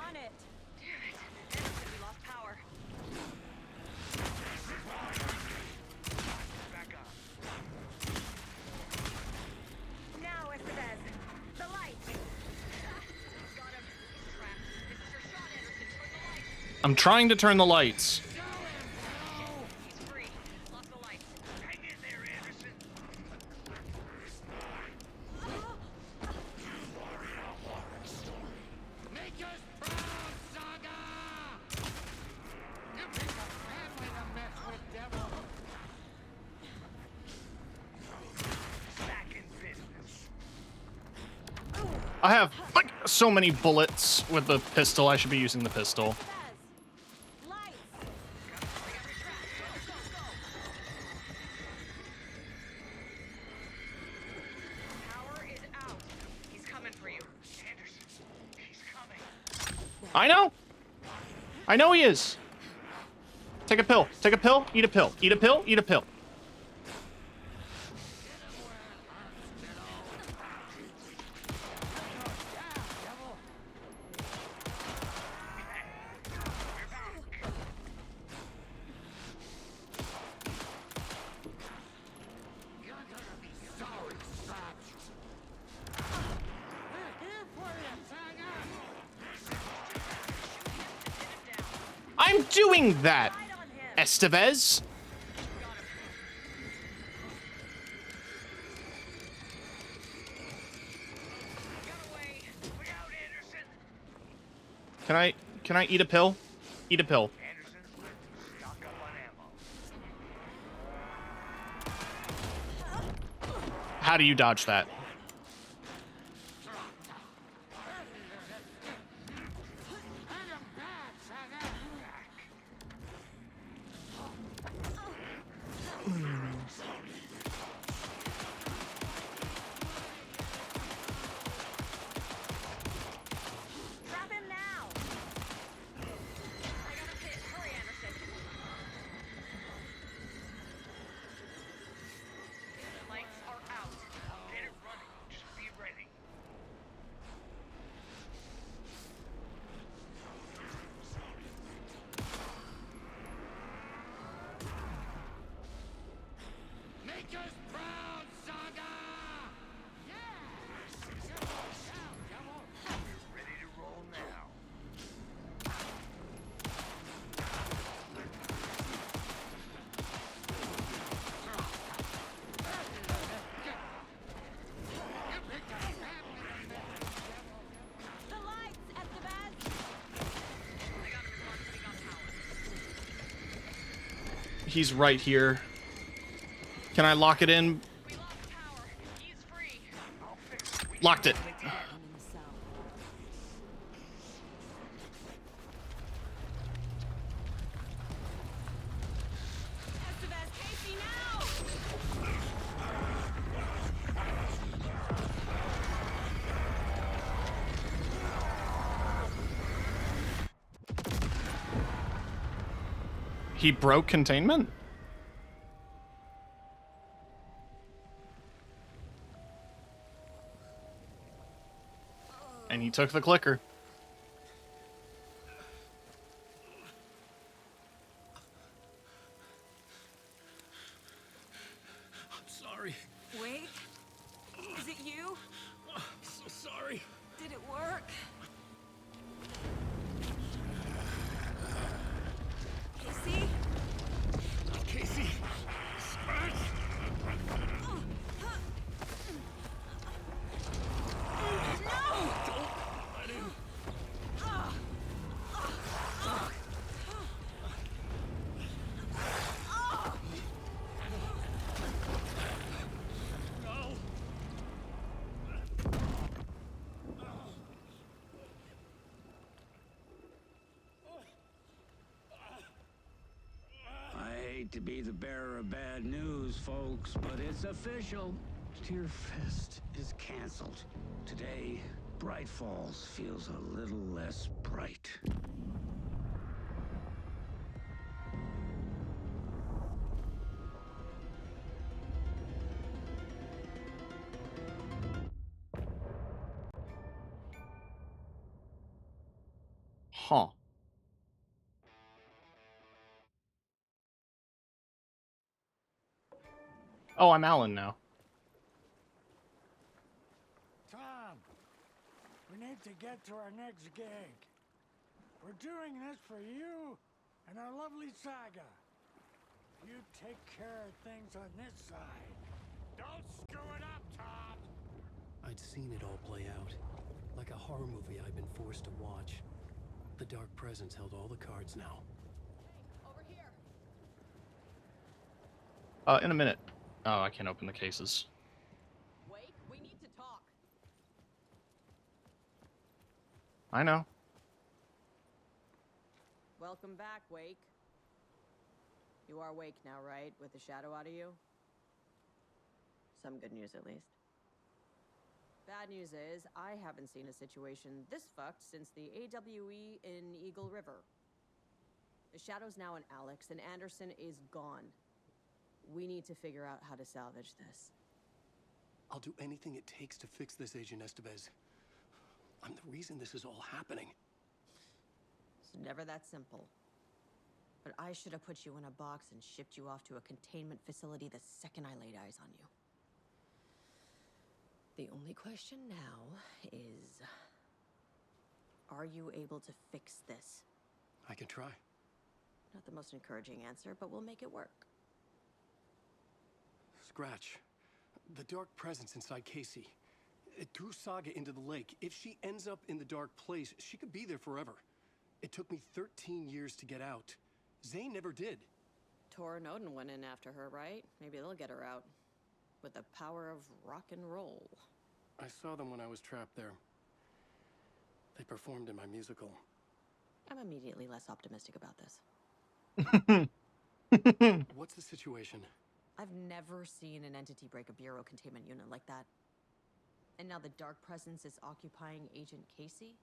On it! Damn it. Anderson, we lost power. Back up. Now, Estevez. The light. Got him. He's trapped. This is your shot, Anderson. Turn the lights. I'm trying to turn the lights. He's free. Lock the lights. Hang in there, Anderson! Make us proud, Saga! You picked a family to mess with, devil! Back in business. I have, like, so many bullets with the pistol. I should be using the pistol. Estevez! Lights! Power is out. He's coming for you. Anderson, he's coming. I know! I know he is! Take a pill. Take a pill. Eat a pill. Eat a pill. Eat a pill. You're gonna be sorry, Scratch. We're here for you, Saga! I'm doing that, Light on him. Estevez! Got away. Look out, Anderson! Can I eat a pill? Eat a pill. Anderson, stock up on ammo. How do you dodge that? Hang him back, Saga! Drop him now. I got a hit. Hurry, Anderson. Lights are out. Get it running. Just be ready. Make us proud, Saga! Yeah! Devil. Ready to roll now. You picked a family to mess with, devil. The lights, Estevez! I got him as long as we got power. He's right here. Can I lock it in? We lost power. He's free. I'll fix it. Locked it. I'm in the cell. He broke containment? And he took the clicker. I'm sorry. Wait, is it you? I'm so sorry. Did it work? Casey? Casey, Scratch. I hate to be the bearer of bad news, folks, but it's official. Tear Fest is canceled. Today, Bright Falls feels a little less bright. Huh. Oh, I'm Alan now. Tom, we need to get to our next gig. We're doing this for you and our lovely saga. You take care of things on this side. Don't screw it up, Tom! I'd seen it all play out. Like a horror movie I'd been forced to watch. The Dark Presence held all the cards now. Over here. In a minute. Oh, I can't open the cases. Wake, we need to talk. I know. Welcome back, Wake. You are Wake now, right? With the shadow out of you? Some good news, at least. Bad news is, I haven't seen a situation this fucked since the AWE in Eagle River. The shadow's now in Alex, and Anderson is gone. We need to figure out how to salvage this. I'll do anything it takes to fix this, Agent Estevez. I'm the reason this is all happening. It's never that simple. But I should have put you in a box and shipped you off to a containment facility the second I laid eyes on you. The only question now is, are you able to fix this? I can try. Not the most encouraging answer, but we'll make it work. Scratch. The Dark Presence inside Casey. It threw Saga into the lake. If she ends up in the Dark Place, she could be there forever. It took me 13 years to get out. Zane never did. Tor and Odin went in after her, right? Maybe they'll get her out. With the power of rock and roll. I saw them when I was trapped there. They performed in my musical. I'm immediately less optimistic about this. What's the situation? I've never seen an entity break a Bureau containment unit like that. And now the Dark Presence is occupying Agent Casey?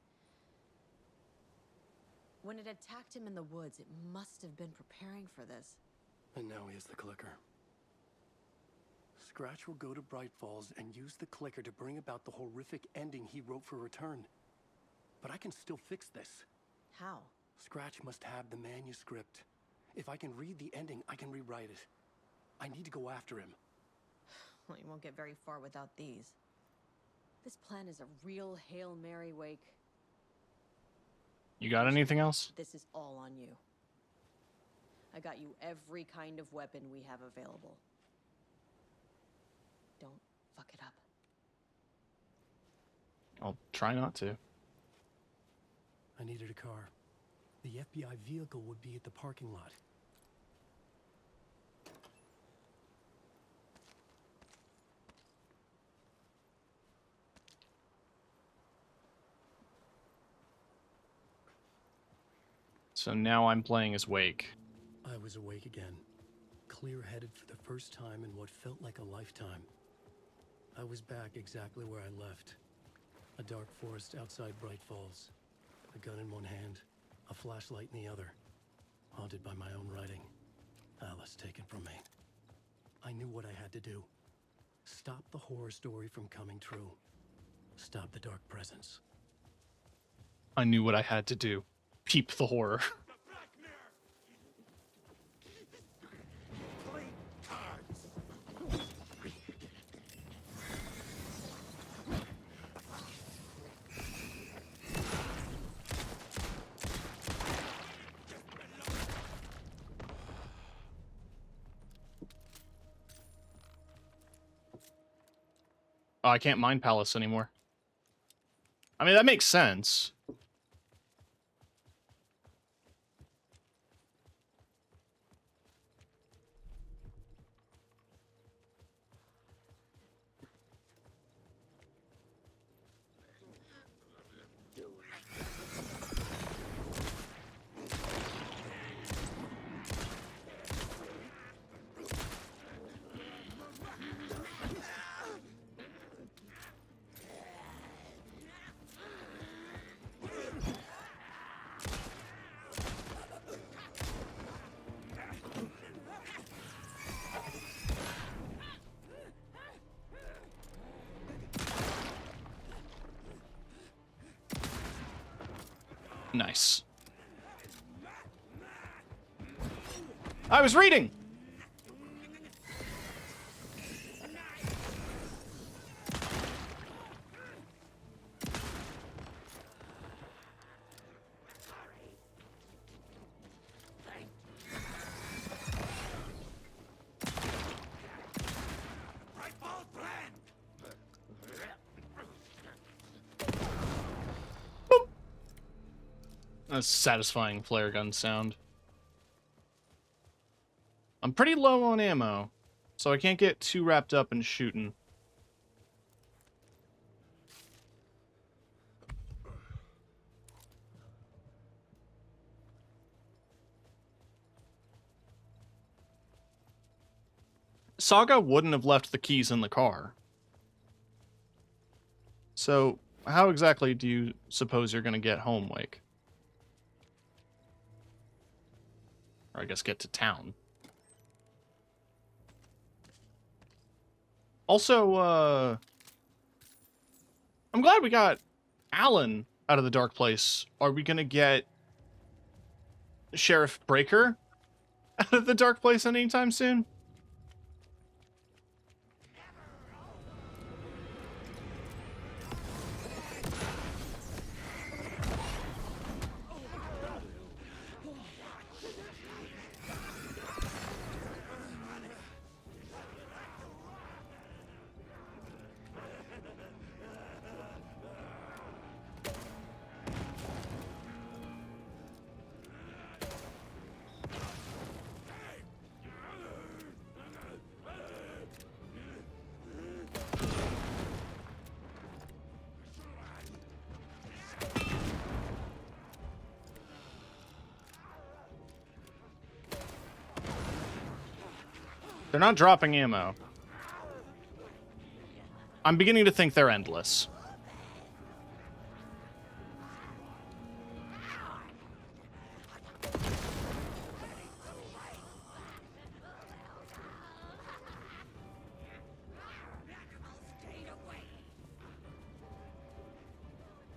When it attacked him in the woods, it must have been preparing for this. And now he has the clicker. Scratch will go to Bright Falls and use the clicker to bring about the horrific ending he wrote for Return. But I can still fix this. How? Scratch must have the manuscript. If I can read the ending, I can rewrite it. I need to go after him. Well, you won't get very far without these. This plan is a real Hail Mary, Wake. You got anything else? This is all on you. I got you every kind of weapon we have available. Don't fuck it up. I'll try not to. I needed a car. The FBI vehicle would be at the parking lot. So now I'm playing as Wake. I was awake again, clear-headed for the first time in what felt like a lifetime. I was back exactly where I left. A dark forest outside Bright Falls. A gun in one hand, a flashlight in the other. haunted by my own writing. Alice taken from me. I knew what I had to do. Stop the horror story from coming true. Stop the dark presence. I knew what I had to do. Peep the horror. Oh, I can't mine Palace anymore. I mean, that makes sense. Nice. I was reading! A satisfying flare gun sound. I'm pretty low on ammo, so I can't get too wrapped up in shooting. Saga wouldn't have left the keys in the car. So, how exactly do you suppose you're going to get home, Wake? Or I guess get to town. Also, I'm glad we got Alan out of the dark place. Are we gonna get Sheriff Breaker out of the dark place anytime soon? They're not dropping ammo. I'm beginning to think they're endless.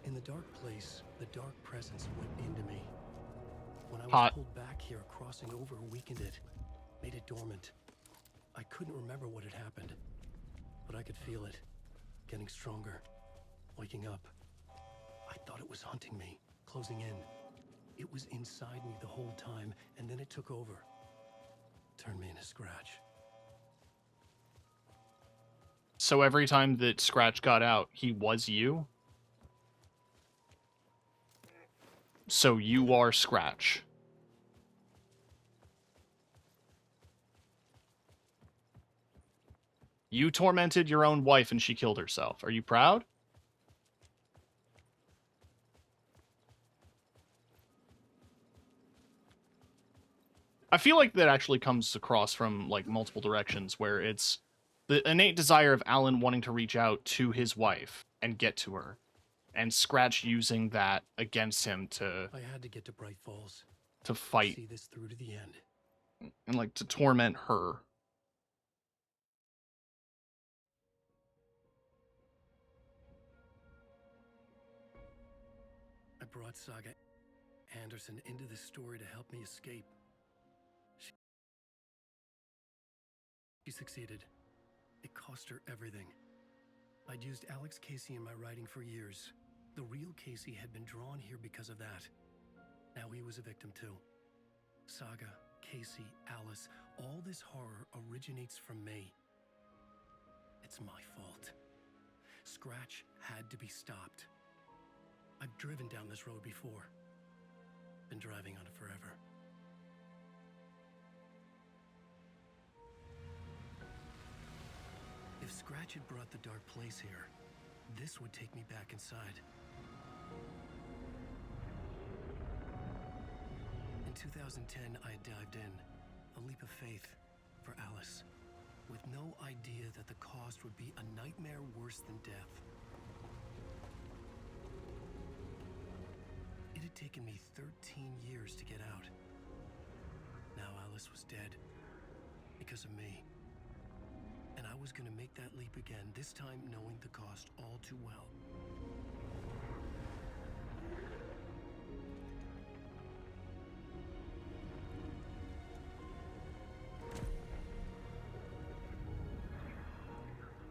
In the dark place, the dark presence went into me. When I was Hot. pulled back here, crossing over weakened it, made it dormant. I couldn't remember what had happened, but I could feel it, getting stronger, waking up. I thought it was hunting me, closing in. It was inside me the whole time, and then it took over. Turned me into Scratch. So every time that Scratch got out, he was you? So you are Scratch. You tormented your own wife and she killed herself. Are you proud? I feel like that actually comes across from like multiple directions, where it's the innate desire of Alan wanting to reach out to his wife and get to her, and Scratch using that against him to... I had to get to Bright Falls. to fight See this through to the end. and like to torment her. I brought Saga Anderson into this story to help me escape. She succeeded. It cost her everything. I'd used Alex Casey in my writing for years. The real Casey had been drawn here because of that. Now he was a victim too. Saga, Casey, Alice, all this horror originates from me. It's my fault. Scratch had to be stopped. I've driven down this road before. Been driving on it forever. If Scratch had brought the Dark Place here, this would take me back inside. In 2010, I dived in, a leap of faith for Alice, with no idea that the cost would be a nightmare worse than death. It had taken me 13 years to get out. Now Alice was dead, because of me. And I was gonna make that leap again, this time knowing the cost all too well.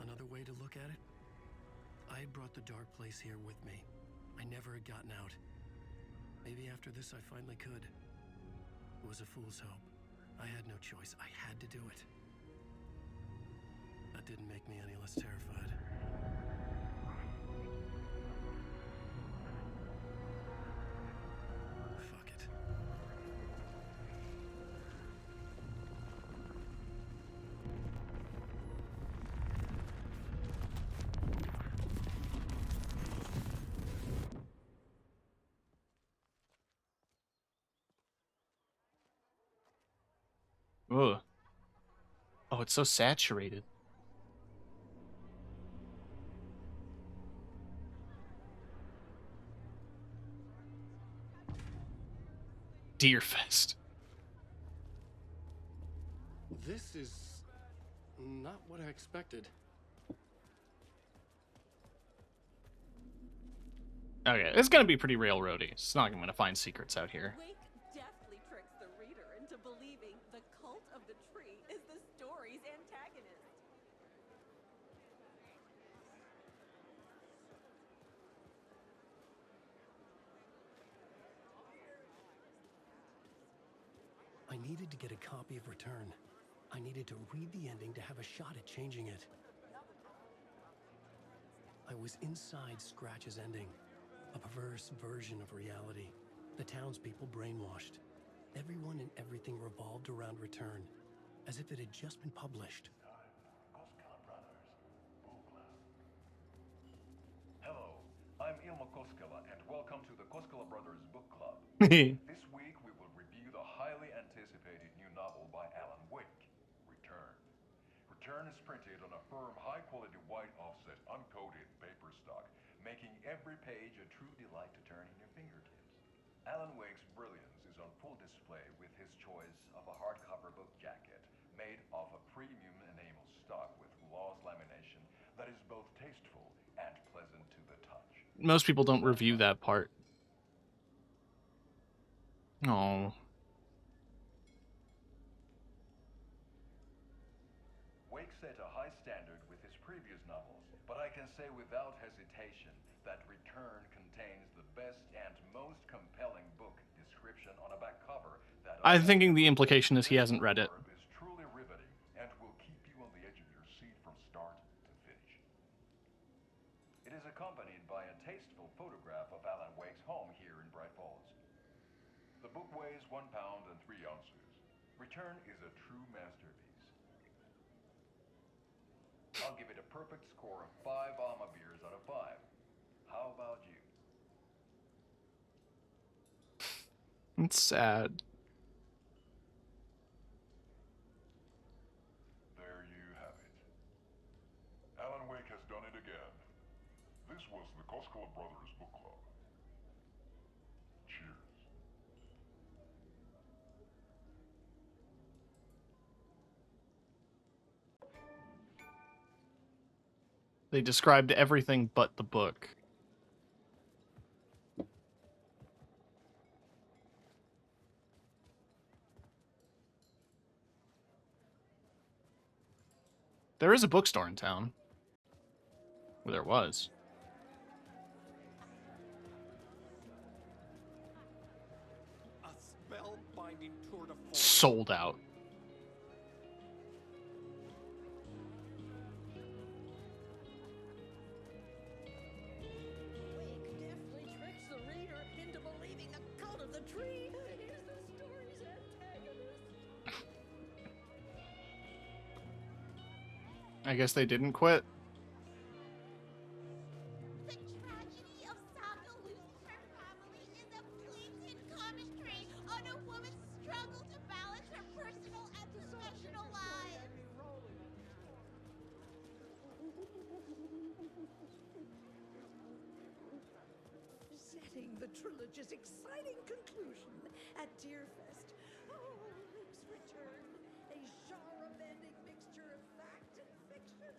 Another way to look at it? I had brought the Dark Place here with me. I never had gotten out. Maybe after this I finally could. It was a fool's hope. I had no choice. I had to do it. That didn't make me any less terrified. Fuck it. Ugh. Oh, it's so saturated. Deerfest. This is not what I expected. Okay, it's gonna be pretty railroady. It's not gonna find secrets out here. Wake deftly tricks the reader into believing the cult of the tree is the story's antagonist. I needed to get a copy of Return. I needed to read the ending to have a shot at changing it. I was inside Scratch's ending, a perverse version of reality. The townspeople brainwashed. Everyone and everything revolved around Return, as if it had just been published. Hello, I'm Ilmo Koskela, and welcome to the Koskela Brothers Book Club. This week we will review the highly anticipated new novel by Alan Wake, Return. Return is printed on a firm, high-quality white offset, uncoated paper stock, making every page a true delight to turn in your fingertips. Alan Wake's brilliance is on full display with his choice of a hardcover book jacket made of a premium enamel stock with gloss lamination that is both tasteful and pleasant to the touch. Most people don't review that part. Oh. Wake set a high standard with his previous novels, but I can say without hesitation that Return contains the best and most compelling book description on a back cover that I'm thinking the implication is he hasn't read it. is truly riveting and will keep you on the edge of your seat from start to finish. It is accompanied by a tasteful photograph of Alan Wake's home here in Bright Falls. The book weighs 1 pound and 3 ounces. Return is a true masterpiece. I'll give it a perfect score of 5 Alma beers out of 5. How about you? It's sad. There you have it. Alan Wake has done it again. This was the Koskela Brothers Book Club. Cheers. They described everything but the book. There is a bookstore in town. Well, there was. A spellbinding tour de force. Sold out. Definitely tricks the reader into believing the cult of the tree is the story's antagonist. I guess they didn't quit. The tragedy of Saga losing her family is a blatant commentary on a woman's struggle to balance her personal and professional lives. Setting the trilogy's exciting conclusion at Deerfest. Oh, Luke's return. A genre-bending mixture of fact and fiction.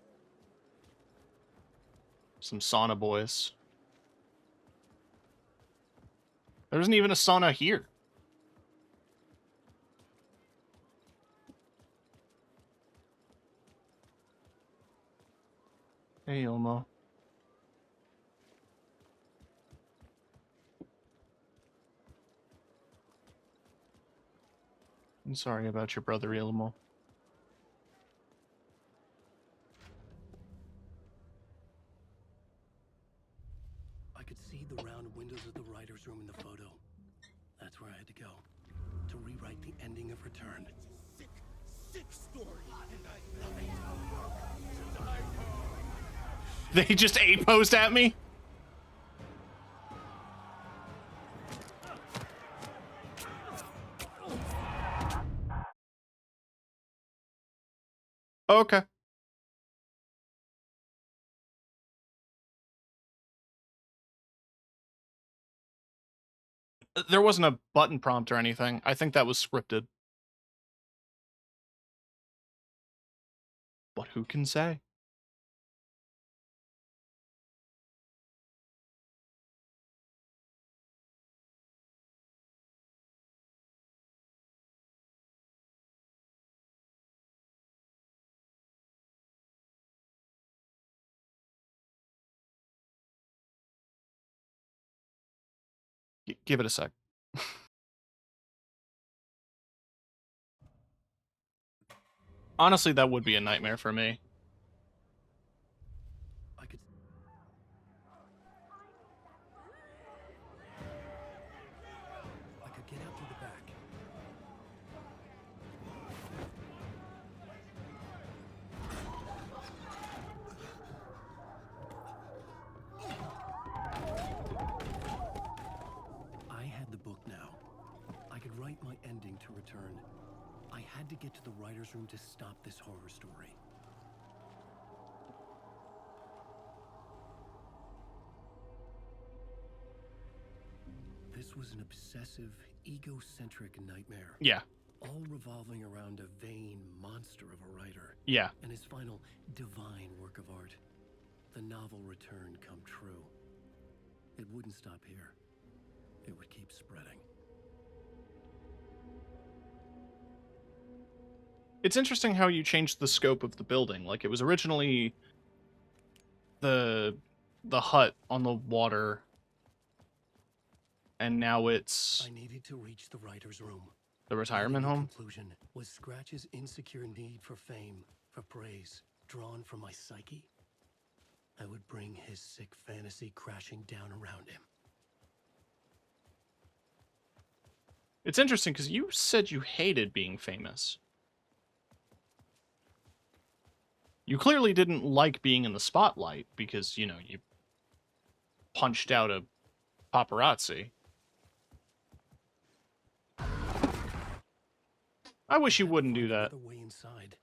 Some sauna boys. There isn't even a sauna here. Hey, Ilmo. I'm sorry about your brother, Ilmo. I could see the round windows of the writer's room in the photo. That's where I had to go. To rewrite the ending of Return. Sick, sick story. They just A-posed at me? Okay. There wasn't a button prompt or anything. I think that was scripted. But who can say? Give it a sec. Honestly, that would be a nightmare for me. I could get out through the back. I had the book now. I could write my ending to Return. I had to get to the writer's room to stop this horror story. This was an obsessive, egocentric nightmare. Yeah. All revolving around a vain monster of a writer. Yeah. And his final divine work of art. The novel Return come true. It wouldn't stop here. It would keep spreading. It's interesting how you changed the scope of the building. Like, it was originally the hut on the water, and now it's I needed to reach the writer's room. the retirement home. Conclusion was Scratch's insecure need for fame, for praise, drawn from my psyche. I would bring his sick fantasy crashing down around him. It's interesting because you said you hated being famous. You clearly didn't like being in the spotlight because, you know, you punched out a paparazzi. I wish you wouldn't do that. The way inside.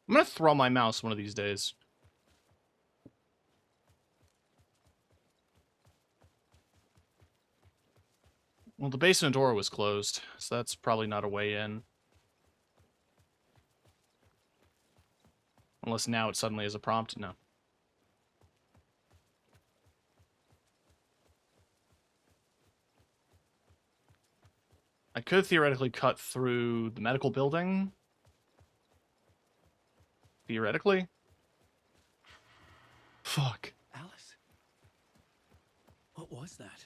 I'm gonna throw my mouse one of these days. Well, the basement door was closed, so that's probably not a way in. Unless now it suddenly is a prompt. No. I could theoretically cut through the medical building. Theoretically. Fuck. Alice? What was that?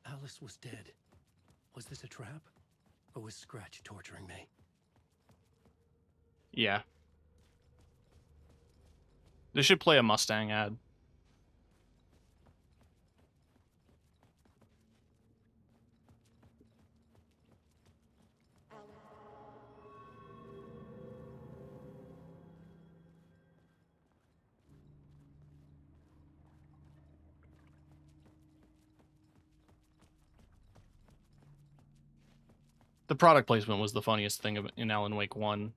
Alice was dead. Was this a trap? Or was Scratch torturing me? Yeah. They should play a Mustang ad. The product placement was the funniest thing in Alan Wake 1.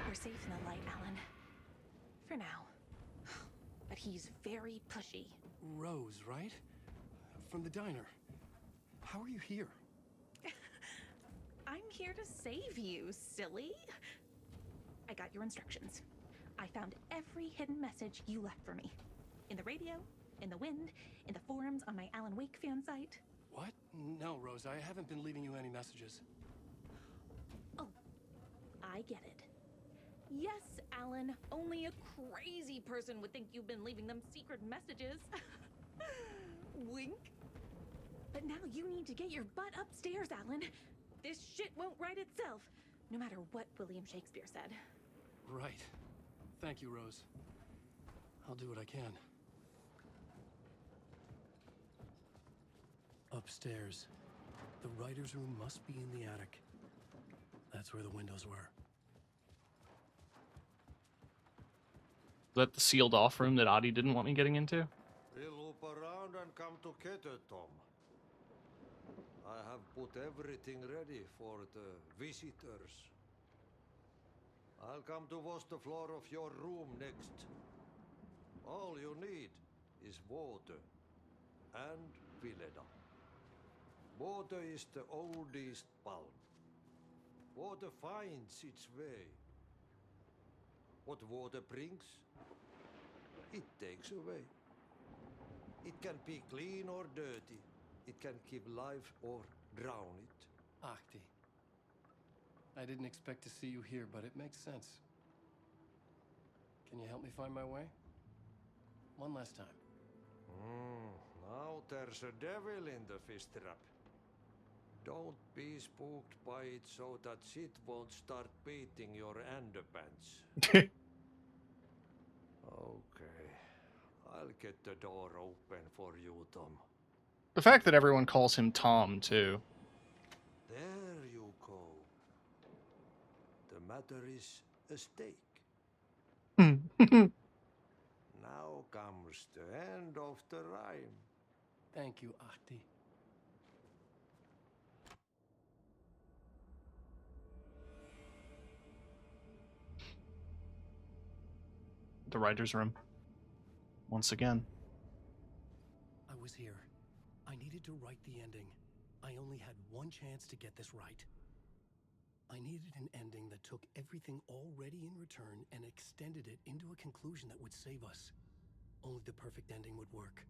We're safe in the light, Alan. For now. But he's very pushy. Rose, right? From the diner. How are you here? I'm here to save you, silly. I got your instructions. I found every hidden message you left for me. In the radio, in the wind, in the forums on my Alan Wake fan site. What? No, Rose, I haven't been leaving you any messages. Oh, I get it. Yes, Alan, only a crazy person would think you've been leaving them secret messages. Wink. But now you need to get your butt upstairs, Alan. This shit won't right itself, no matter what William Shakespeare said. Right. Thank you, Rose. I'll do what I can. Upstairs. The writer's room must be in the attic. That's where the windows were. Is that the sealed off room that Adi didn't want me getting into? We'll loop around and come together, Tom. I have put everything ready for the visitors. I'll come to wash the floor of your room next. All you need is water and Vileda. Water is the oldest palm. Water finds its way. What water brings, it takes away. It can be clean or dirty. It can give life or drown it. Ahti. I didn't expect to see you here, but it makes sense. Can you help me find my way? One last time. Now there's a devil in the fish trap. Don't be spooked by it so that shit won't start beating your underpants. Okay. I'll get the door open for you, Tom. The fact that everyone calls him Tom, too. There you go. The matter is a stake. Now comes the end of the rhyme. Thank you, Ahti. The writer's room. Once again. I was here. I needed to write the ending. I only had one chance to get this right. I needed an ending that took everything already in return and extended it into a conclusion that would save us. Only the perfect ending would work.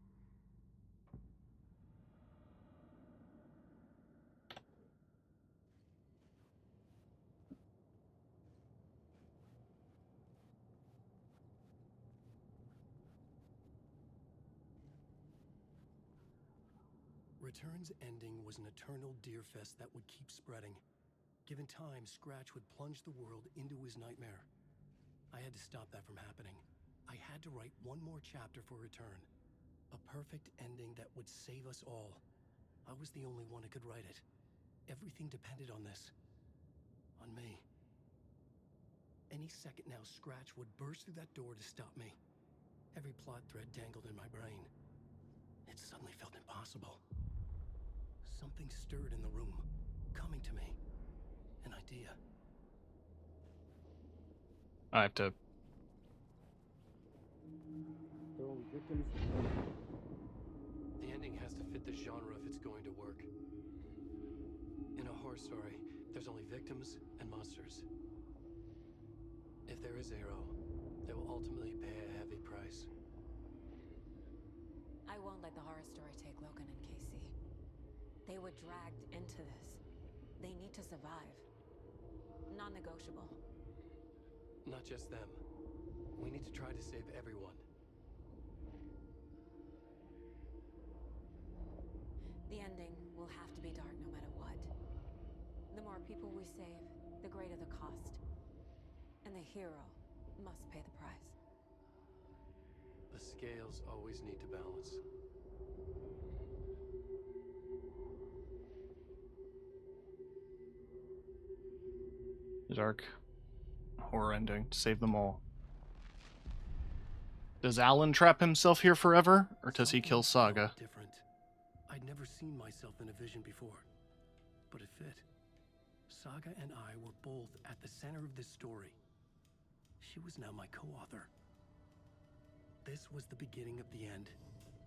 Return's ending was an eternal Deerfest that would keep spreading. Given time, Scratch would plunge the world into his nightmare. I had to stop that from happening. I had to write one more chapter for Return. A perfect ending that would save us all. I was the only one who could write it. Everything depended on this. On me. Any second now, Scratch would burst through that door to stop me. Every plot thread dangled in my brain. It suddenly felt impossible. Something stirred in the room, coming to me. An idea. I have to... The ending has to fit the genre if it's going to work. In a horror story, there's only victims and monsters. If there is Arrow, they will ultimately pay a heavy price. I won't let the horror story take Logan and Casey. They were dragged into this. They need to survive. Non-negotiable. Not just them. We need to try to save everyone. The ending will have to be dark no matter what. The more people we save, the greater the cost. And the hero must pay the price. The scales always need to balance. Dark horror ending to save them all. Does Alan trap himself here forever, or does he kill Saga? Different. I'd never seen myself in a vision before, but it fit. Saga and I were both at the center of this story. She was now my co-author. This was the beginning of the end.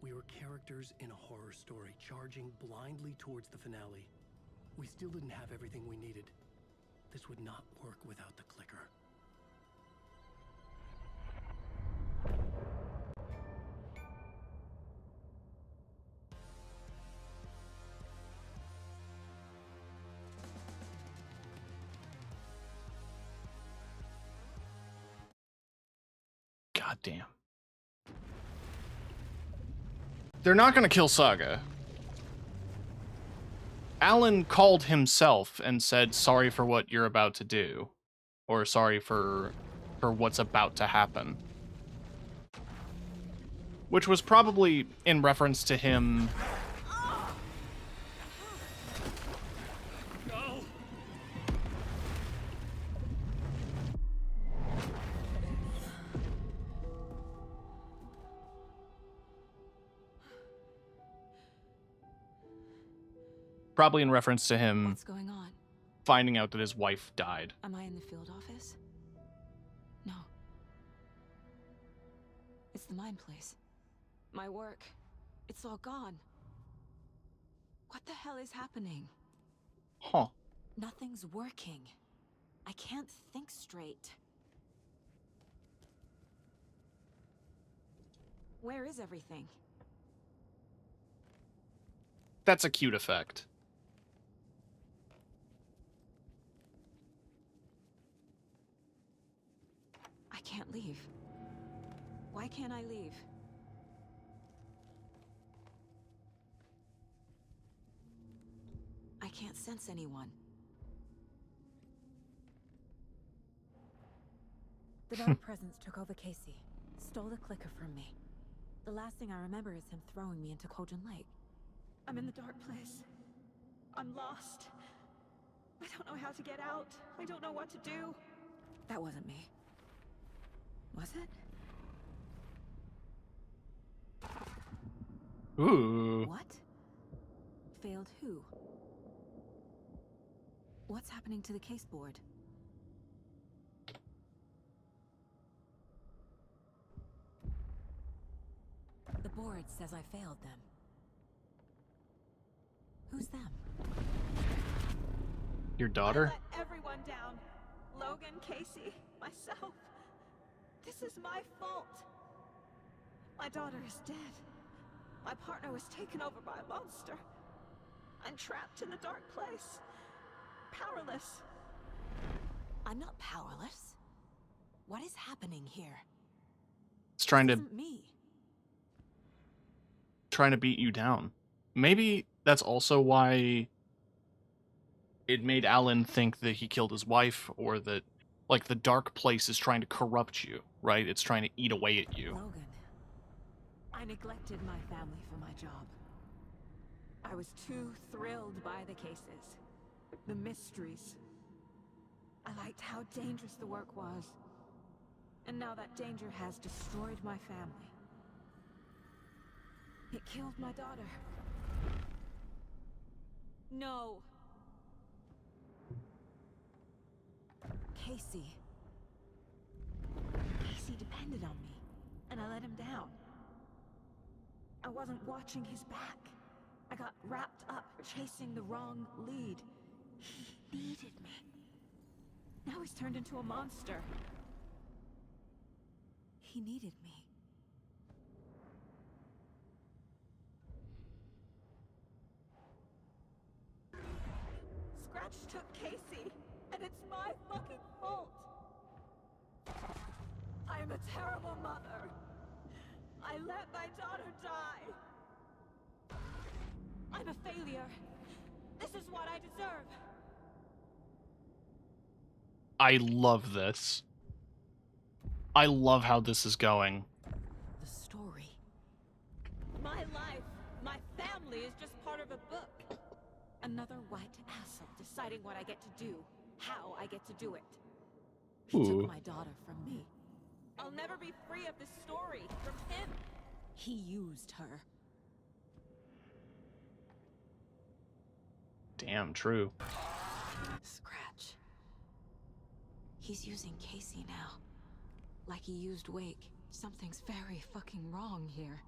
We were characters in a horror story, charging blindly towards the finale. We still didn't have everything we needed. This would not work without the clicker. God damn. They're not gonna kill Saga. Alan called himself and said sorry for what you're about to do. Or sorry for what's about to happen. Which was probably in reference to him... Probably in reference to him What's going on? finding out that his wife died. Am I in the field office? No. It's the mine place. My work. It's all gone. What the hell is happening? Huh. Nothing's working. I can't think straight. Where is everything? That's a cute effect. I can't leave. Why can't I leave? I can't sense anyone. The dark presence took over Casey, stole the clicker from me. The last thing I remember is him throwing me into Cauldron Lake. I'm in the dark place. I'm lost. I don't know how to get out. I don't know what to do. That wasn't me. Was it? Ooh. What? Failed who? What's happening to the case board? The board says I failed them. Who's them? Your daughter? I let everyone down. Logan, Casey, myself. This is my fault. My daughter is dead. My partner was taken over by a monster. I'm trapped in the dark place. Powerless. I'm not powerless. What is happening here? It's trying This to isn't me. trying to beat you down. Maybe that's also why it made Alan think that he killed his wife, or that, like, the dark place is trying to corrupt you, right? It's trying to eat away at you. Logan, I neglected my family for my job. I was too thrilled by the cases, the mysteries. I liked how dangerous the work was. And now that danger has destroyed my family. It killed my daughter. No. Casey. Casey depended on me, and I let him down. I wasn't watching his back. I got wrapped up chasing the wrong lead. He needed me. Now he's turned into a monster. He needed me. Scratch took Casey, and it's my fucking fault. I am a terrible mother. I let my daughter die. I'm a failure. This is what I deserve. I love this. I love how this is going. The story. My life, my family is just part of a book. Another white asshole deciding what I get to do, how I get to do it. He took my daughter from me. I'll never be free of this story from him. He used her. Damn true. Scratch. He's using Casey now. Like he used Wake. Something's very fucking wrong here.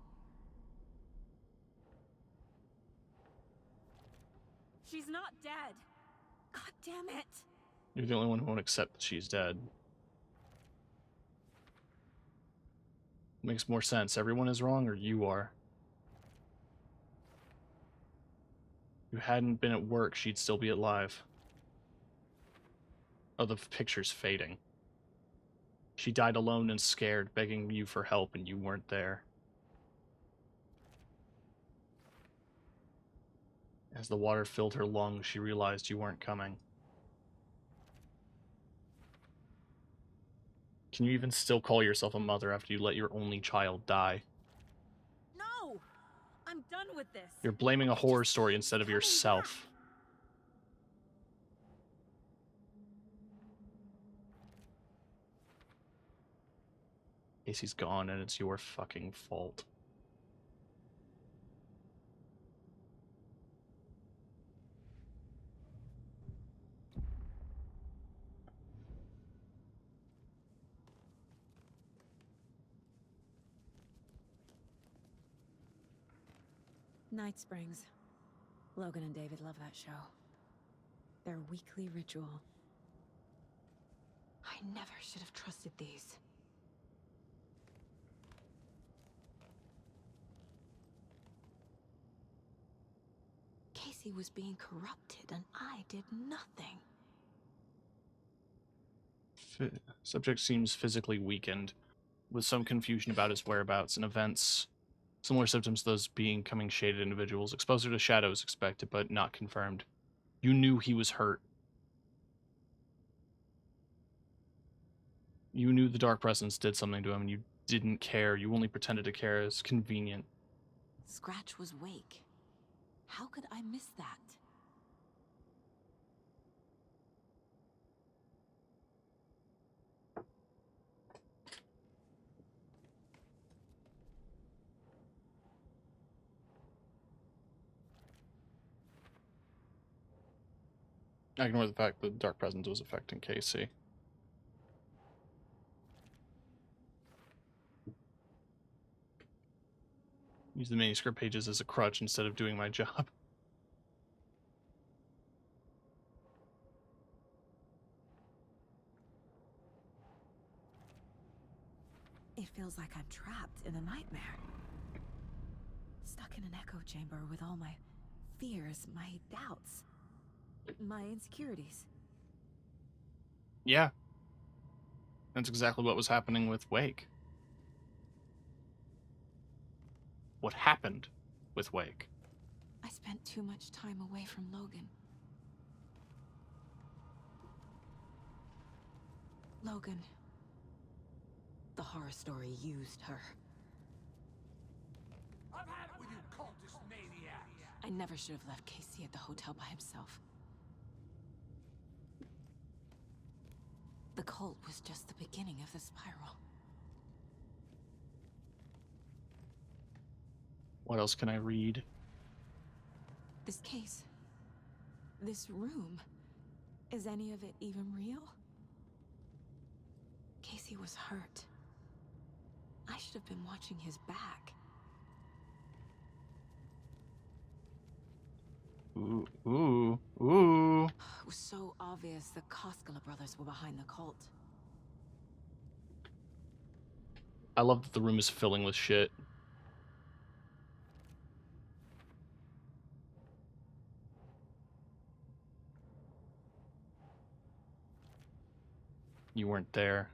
She's not dead. God damn it. You're the only one who won't accept that she's dead. Makes more sense. Everyone is wrong, or you are. If you hadn't been at work, she'd still be alive. Oh, the picture's fading. She died alone and scared, begging you for help, and you weren't there. As the water filled her lungs, she realized you weren't coming. Can you even still call yourself a mother after you let your only child die? No! I'm done with this. You're blaming a horror story instead of yourself. Casey's gone, and it's your fucking fault. Night Springs. Logan and David love that show. Their weekly ritual. I never should have trusted these. Casey was being corrupted, and I did nothing. Subject seems physically weakened, with some confusion about his whereabouts and events. Similar symptoms to those becoming shaded individuals. Exposure to shadows expected, but not confirmed. You knew he was hurt. You knew the Dark Presence did something to him, and you didn't care. You only pretended to care as convenient. Scratch was Wake. How could I miss that? I ignore the fact that the Dark Presence was affecting Casey. Use the manuscript pages as a crutch instead of doing my job. It feels like I'm trapped in a nightmare. Stuck in an echo chamber with all my fears, my doubts, my insecurities. Yeah. That's exactly what was happening with Wake. What happened with Wake. I spent spent too much time away from Logan. Logan. The horror story used her. I've had it with you cultist maniacs! I never should have left Casey at the hotel by himself. The cult was just the beginning of the spiral. What else can I read? This case. This room. Is any of it even real? Casey was hurt. I should have been watching his back. Ooh, ooh, ooh. It was so obvious the Koskela brothers were behind the cult. I love that the room is filling with shit. You weren't there.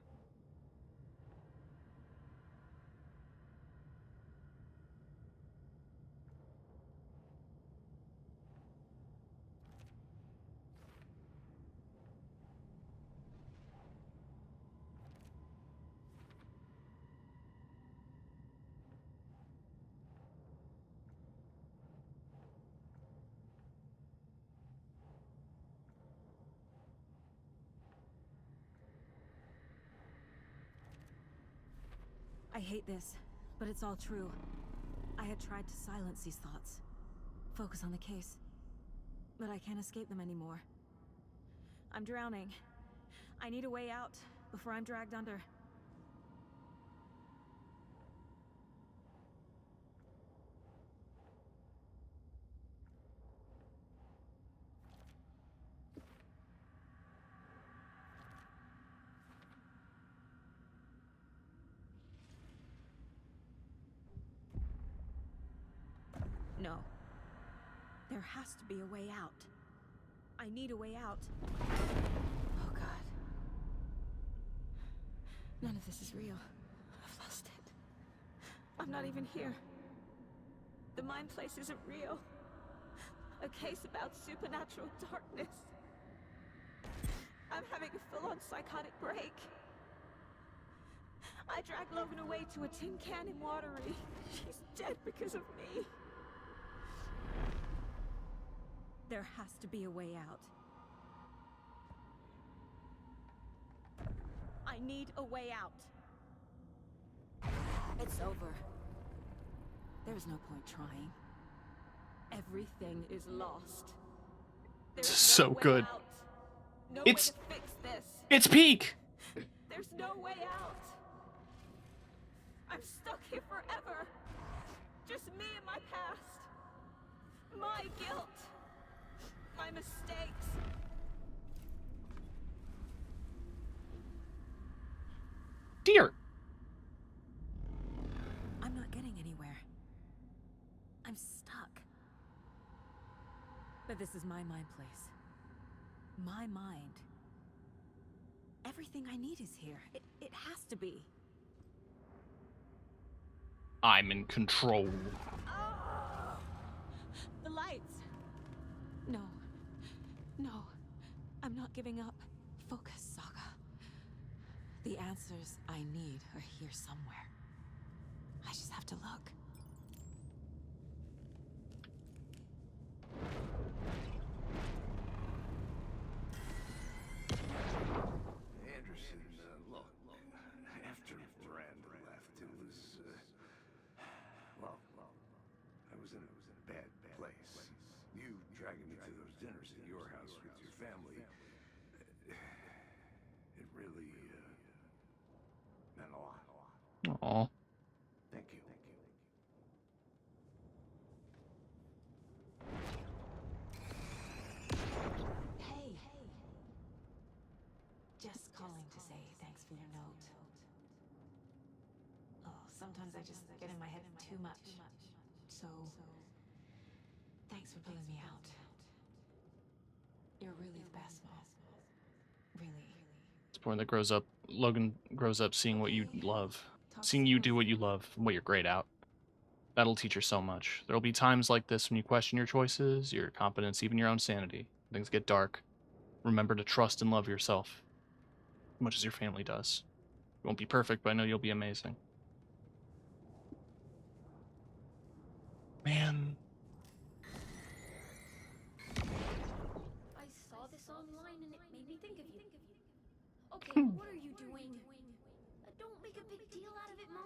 I hate this, but it's all true. I had tried to silence these thoughts. Focus on the case. But I can't escape them anymore. I'm drowning. I need a way out before I'm dragged under. No. There has to be a way out. I need a way out. Oh, God. None of this is real. I've lost it. I'm not even here. The mind place isn't real. A case about supernatural darkness. I'm having a full-on psychotic break. I dragged Logan away to a tin can in Watery. She's dead because of me. There has to be a way out. I need a way out. It's over. There's no point trying. Everything is lost. There's So no way good. out. No It's way to fix this. It's peak. There's no way out. I'm stuck here forever. Just me and my past. My guilt. My mistakes. Dear. I'm not getting anywhere. I'm stuck. But this is my mind place. My mind. Everything I need is here. It has to be. I'm in control. The lights. No. No. I'm not giving up. Focus, Saga. The answers I need are here somewhere. I just have to look. Anderson, look, after Miranda left, it was, well, I was in a bad place. You dragging me to those dinners at your house with your family, it really, meant a lot. Aw. Thank you. Hey. Just calling to say thanks for your note. Oh, sometimes I just get in my head too much. So, thanks for pulling me out. You're really the best, Mom. Really. It's the point that grows up. Logan grows up seeing what you love, seeing you do what you love, and what you're great at. That'll teach her so much. There'll be times like this when you question your choices, your competence, even your own sanity. Things get dark. Remember to trust and love yourself, as much as your family does. You won't be perfect, but I know you'll be amazing. Man. I saw this online and it made me think of you. Okay, what are you doing? Don't make a big deal out of it, Mom.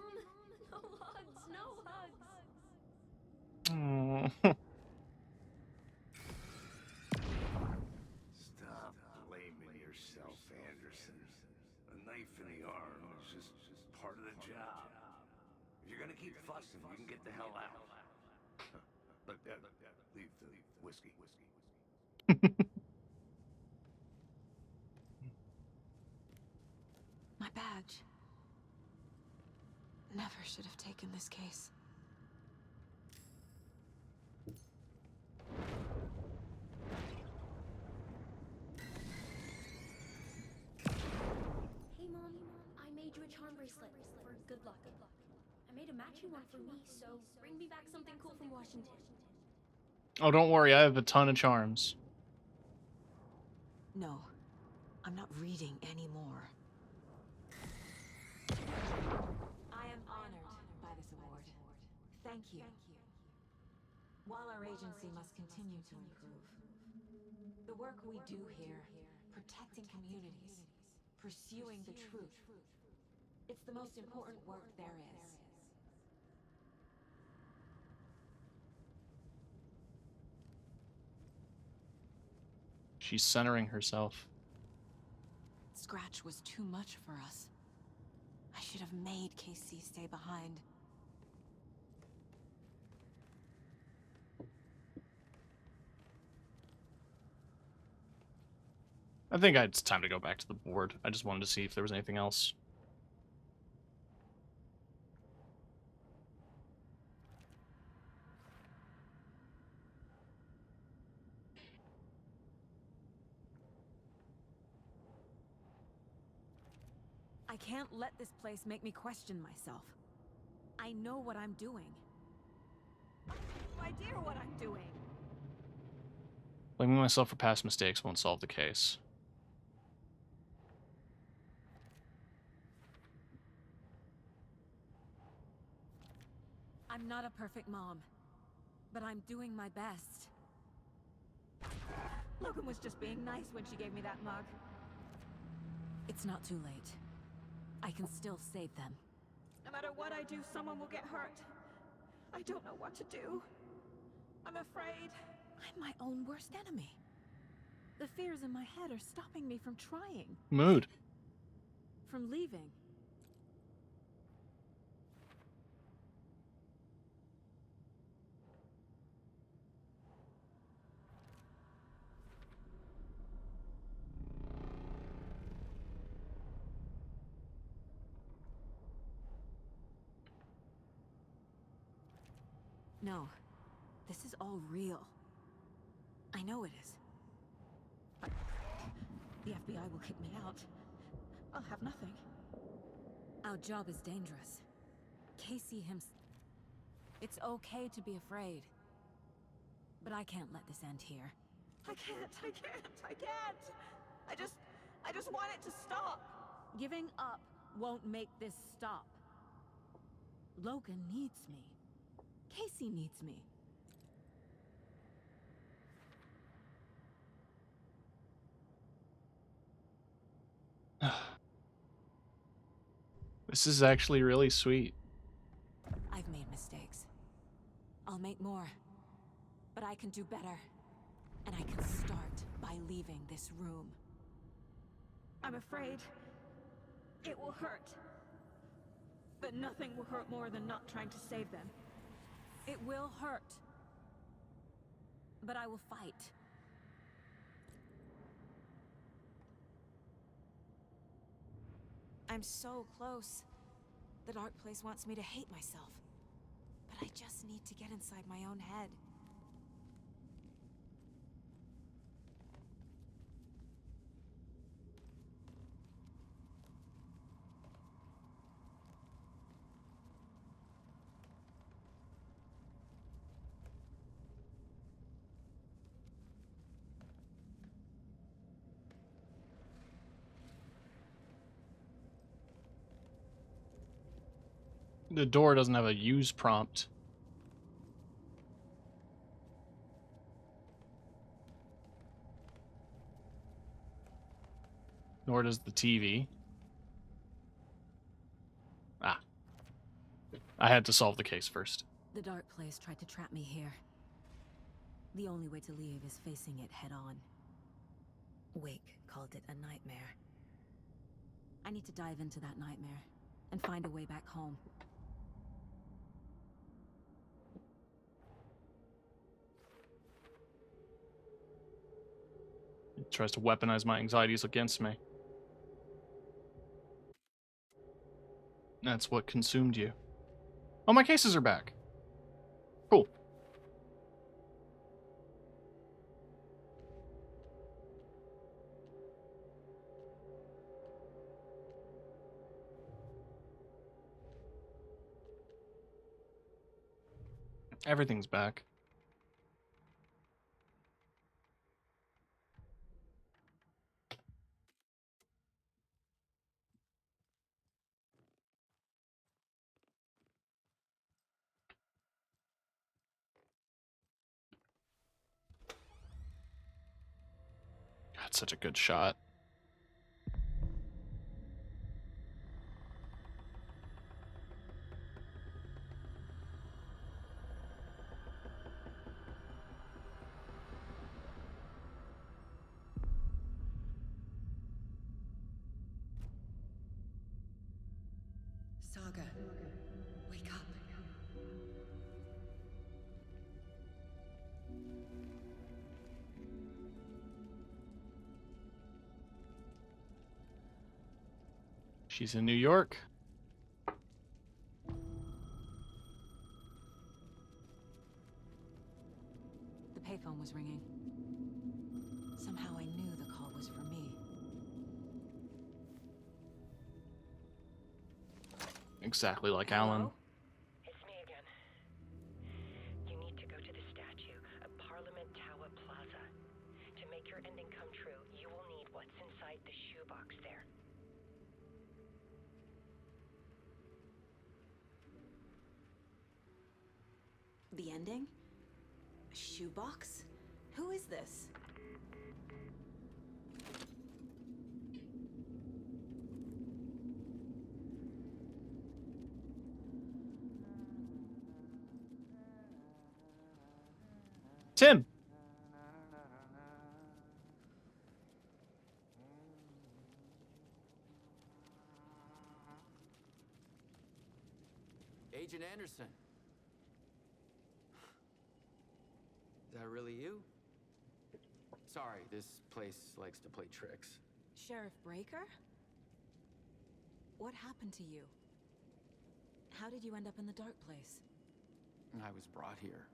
No hugs, no hugs. Stop blaming yourself, Anderson. A knife in the arm is just part of the job. If you're gonna keep fussing, you can get the hell out. But leave the whiskey. My badge. Never should have taken this case. Hey, Mom, I made you a charm bracelet for good luck. I made a matching one for me, so bring me back something cool from Washington. Oh, don't worry, I have a ton of charms. No, I'm not reading anymore. I am honored by this award. Thank you. While our agency must continue to improve, the work we do here, protecting communities, pursuing the truth, it's the most important work there is. She's centering herself. Scratch was too much for us. I should have made KC stay behind. I think it's time to go back to the board. I just wanted to see if there was anything else. I can't let this place make me question myself. I know what I'm doing. No idea what I'm doing. Blaming myself for past mistakes won't solve the case. I'm not a perfect mom, but I'm doing my best. Logan was just being nice when she gave me that mug. It's not too late. I can still save them. No matter what I do, someone will get hurt. I don't know what to do. I'm afraid. I'm my own worst enemy. The fears in my head are stopping me from trying. Mood. From leaving. No, this is all real. I know it is. But the FBI will kick me out. I'll have nothing. Our job is dangerous. Casey himself. It's okay to be afraid. But I can't let this end here. I can't. I just want it to stop. Giving up won't make this stop. Logan needs me. Casey needs me. This is actually really sweet. I've made mistakes. I'll make more. But I can do better. And I can start by leaving this room. I'm afraid it will hurt. But nothing will hurt more than not trying to save them. It will hurt. But I will fight. I'm so close. The dark place wants me to hate myself. But I just need to get inside my own head. The door doesn't have a use prompt. Nor does the TV. Ah. I had to solve the case first. The dark place tried to trap me here. The only way to leave is facing it head on. Wake called it a nightmare. I need to dive into that nightmare and find a way back home. It tries to weaponize my anxieties against me. That's what consumed you. Oh, my cases are back. Cool. Everything's back. That's such a good shot. Saga, wake up. She's in New York. The payphone was ringing. Somehow I knew the call was for me. Exactly like Alan. It's me again. You need to go to the statue at Parliament Tower Plaza. To make your ending come true, you will need what's inside the shoebox there. The ending? A shoebox? Who is this? Tim! Agent Anderson. Is that really you? Sorry, this place likes to play tricks. Sheriff Breaker? What happened to you? How did you end up in the dark place? I was brought here.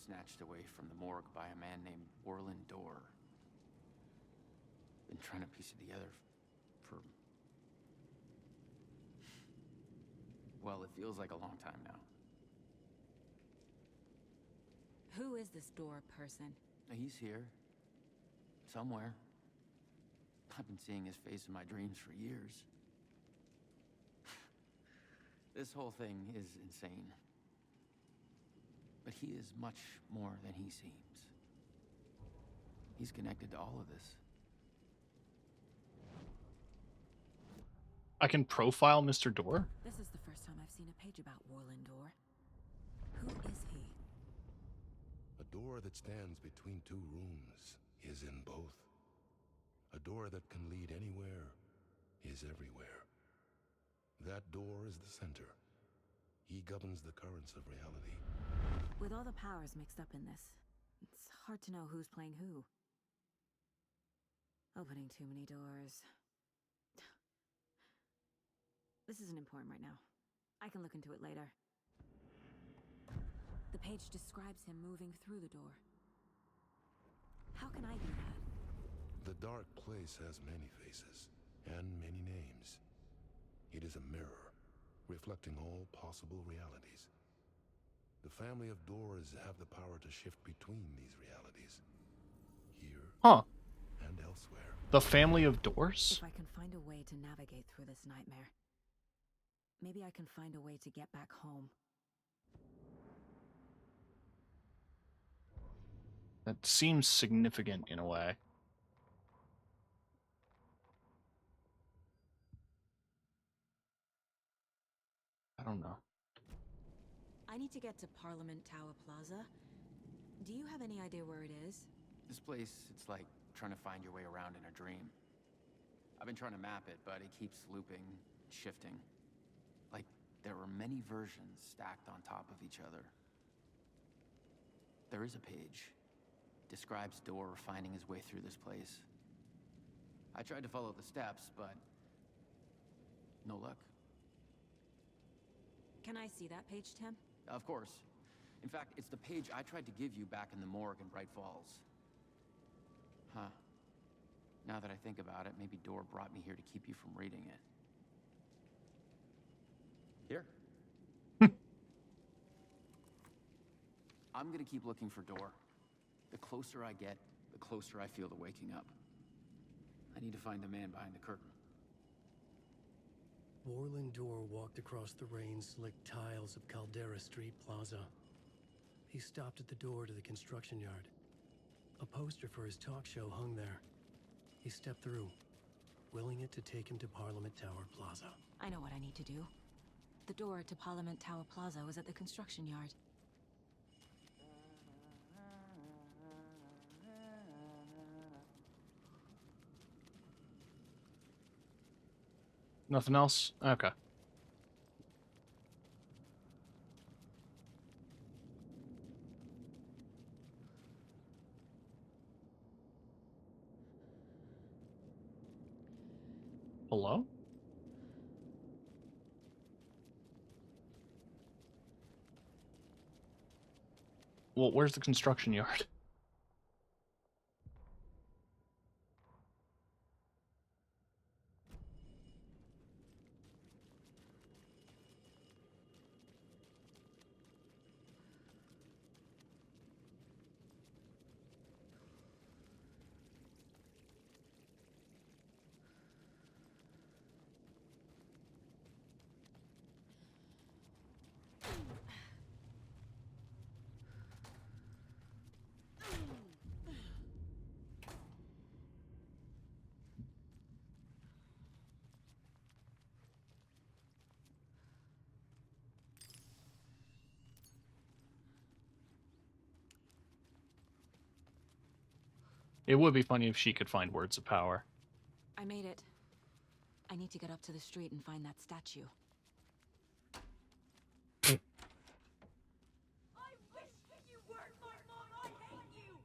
Snatched away from the morgue by a man named Orland Dorr. Been trying to piece it together for... well, it feels like a long time now. Who is this Dorr person? He's here. Somewhere. I've been seeing his face in my dreams for years. This whole thing is insane. But he is much more than he seems. He's connected to all of this. I can profile Mr. Dorr? This is the first time I've seen a page about Orland Dorr. Who is he? A door that stands between two rooms is in both. A door that can lead anywhere is everywhere. That door is the center. He governs the currents of reality. With all the powers mixed up in this, it's hard to know who's playing who. Opening too many doors. This isn't important right now. I can look into it later. The page describes him moving through the door. How can I do that? The dark place has many faces and many names. It is a mirror, reflecting all possible realities. The family of Doors have the power to shift between these realities. Here and elsewhere. The family of Doors? If I can find a way to navigate through this nightmare, maybe I can find a way to get back home. That seems significant in a way. I don't know. I need to get to Parliament Tower Plaza. Do you have any idea where it is? This place, it's like trying to find your way around in a dream. I've been trying to map it, but it keeps looping, shifting. Like there are many versions stacked on top of each other. There is a page. Describes Door finding his way through this place. I tried to follow the steps, but no luck. Can I see that page, Tim? Of course. In fact, it's the page I tried to give you back in the morgue in Bright Falls. Huh. Now that I think about it, maybe Door brought me here to keep you from reading it. Here. I'm gonna keep looking for Door. The closer I get, the closer I feel to waking up. I need to find the man behind the curtain. Warlin Door walked across the rain-slicked tiles of Caldera Street Plaza. He stopped at the door to the construction yard. A poster for his talk show hung there. He stepped through, willing it to take him to Parliament Tower Plaza. I know what I need to do. The door to Parliament Tower Plaza was at the construction yard. Nothing else? Okay. Hello? Well, where's the construction yard? It would be funny if she could find words of power. I made it. I need to get up to the street and find that statue. I wish you weren't my mom. I hate you.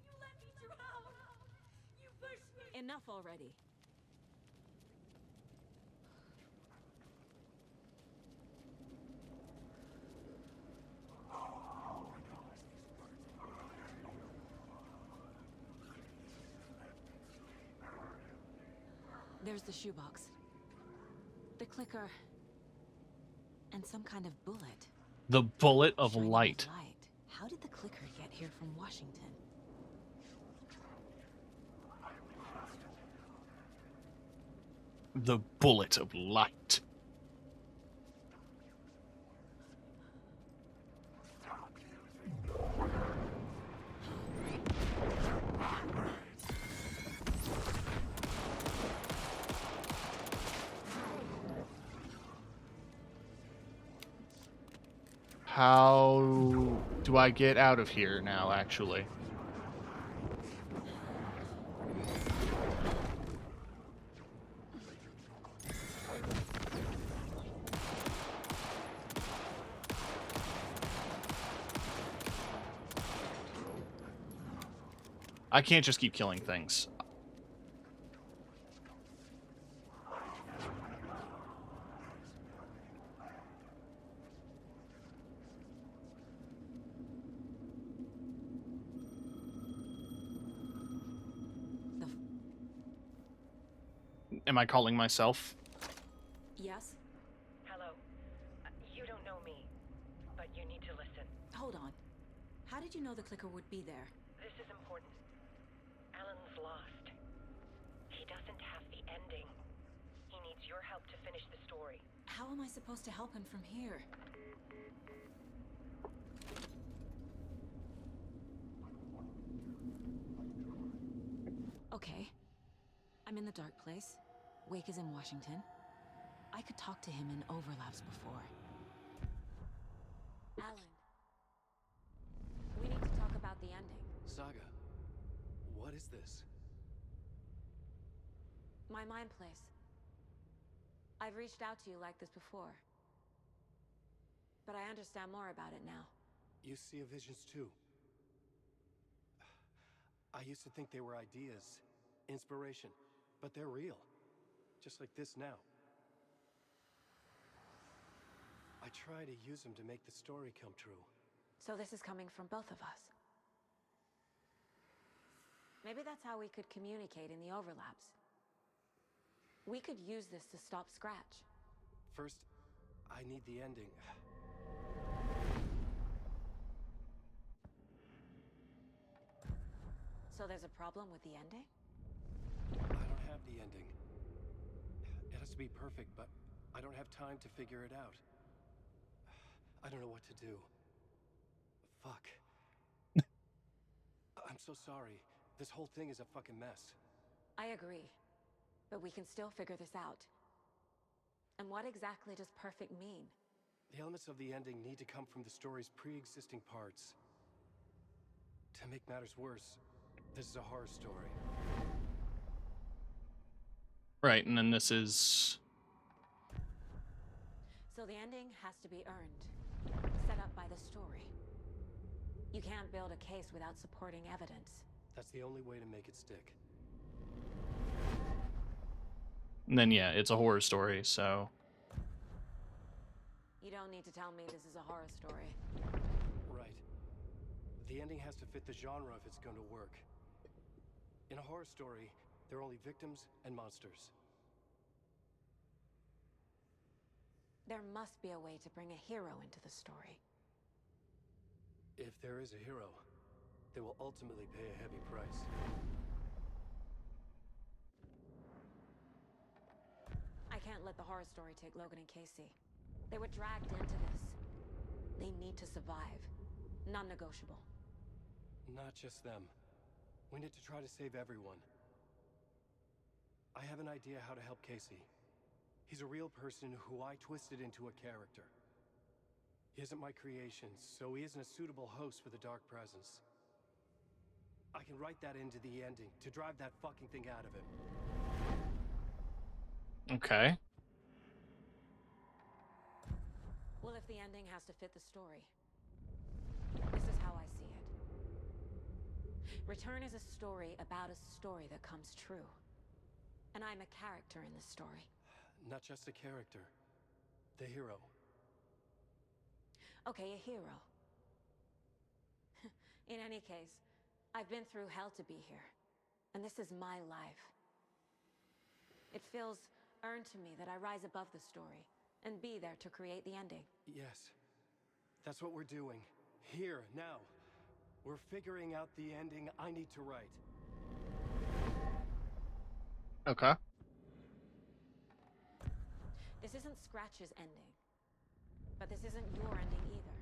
You let me drown. You pushed me. Enough already. There's the shoebox. The clicker. And some kind of bullet. The bullet of Shining light. with light. How did the clicker get here from Washington? The bullet of light. How do I get out of here now, actually? I can't just keep killing things. Am I calling myself? Yes? Hello. You don't know me, but you need to listen. Hold on. How did you know the clicker would be there? This is important. Alan's lost. He doesn't isn't half the ending. He needs your help to finish the story. How am I supposed to help him from here? Okay. I'm in the dark place. Wake is in Washington. I could talk to him in overlaps before. Alan. We need to talk about the ending. Saga, what is this? My mind place. I've reached out to you like this before. But I understand more about it now. You see visions too. I used to think they were ideas, inspiration, but they're real. Just like this now. I try to use them to make the story come true. So this is coming from both of us. Maybe that's how we could communicate in the overlaps. We could use this to stop Scratch. First, I need the ending. So there's a problem with the ending? I don't have the ending. It has to be perfect, but I don't have time to figure it out. I don't know what to do. Fuck. I'm so sorry. This whole thing is a fucking mess. I agree. But we can still figure this out. And what exactly does perfect mean? The elements of the ending need to come from the story's pre-existing parts. To make matters worse, this is a horror story. Right, and then this is... So the ending has to be earned. Set up by the story. You can't build a case without supporting evidence. That's the only way to make it stick. And then, yeah, it's a horror story, so... You don't need to tell me this is a horror story. Right. The ending has to fit the genre if it's going to work. In a horror story, there are only victims and monsters. There must be a way to bring a hero into the story. If there is a hero, they will ultimately pay a heavy price. I can't let the horror story take Logan and Casey. They were dragged into this. They need to survive. Non-negotiable. Not just them. We need to try to save everyone. I have an idea how to help Casey. He's a real person who I twisted into a character. He isn't my creation, so he isn't a suitable host for the Dark Presence. I can write that into the ending to drive that fucking thing out of him. Okay. Well, if the ending has to fit the story, this is how I see it. Return is a story about a story that comes true. And I'm a character in this story. Not just a character. The hero. Okay, a hero. In any case, I've been through hell to be here. And this is my life. It feels earned to me that I rise above the story and be there to create the ending. Yes. That's what we're doing. Here, now. We're figuring out the ending I need to write. Okay. This isn't Scratch's ending. But this isn't your ending either.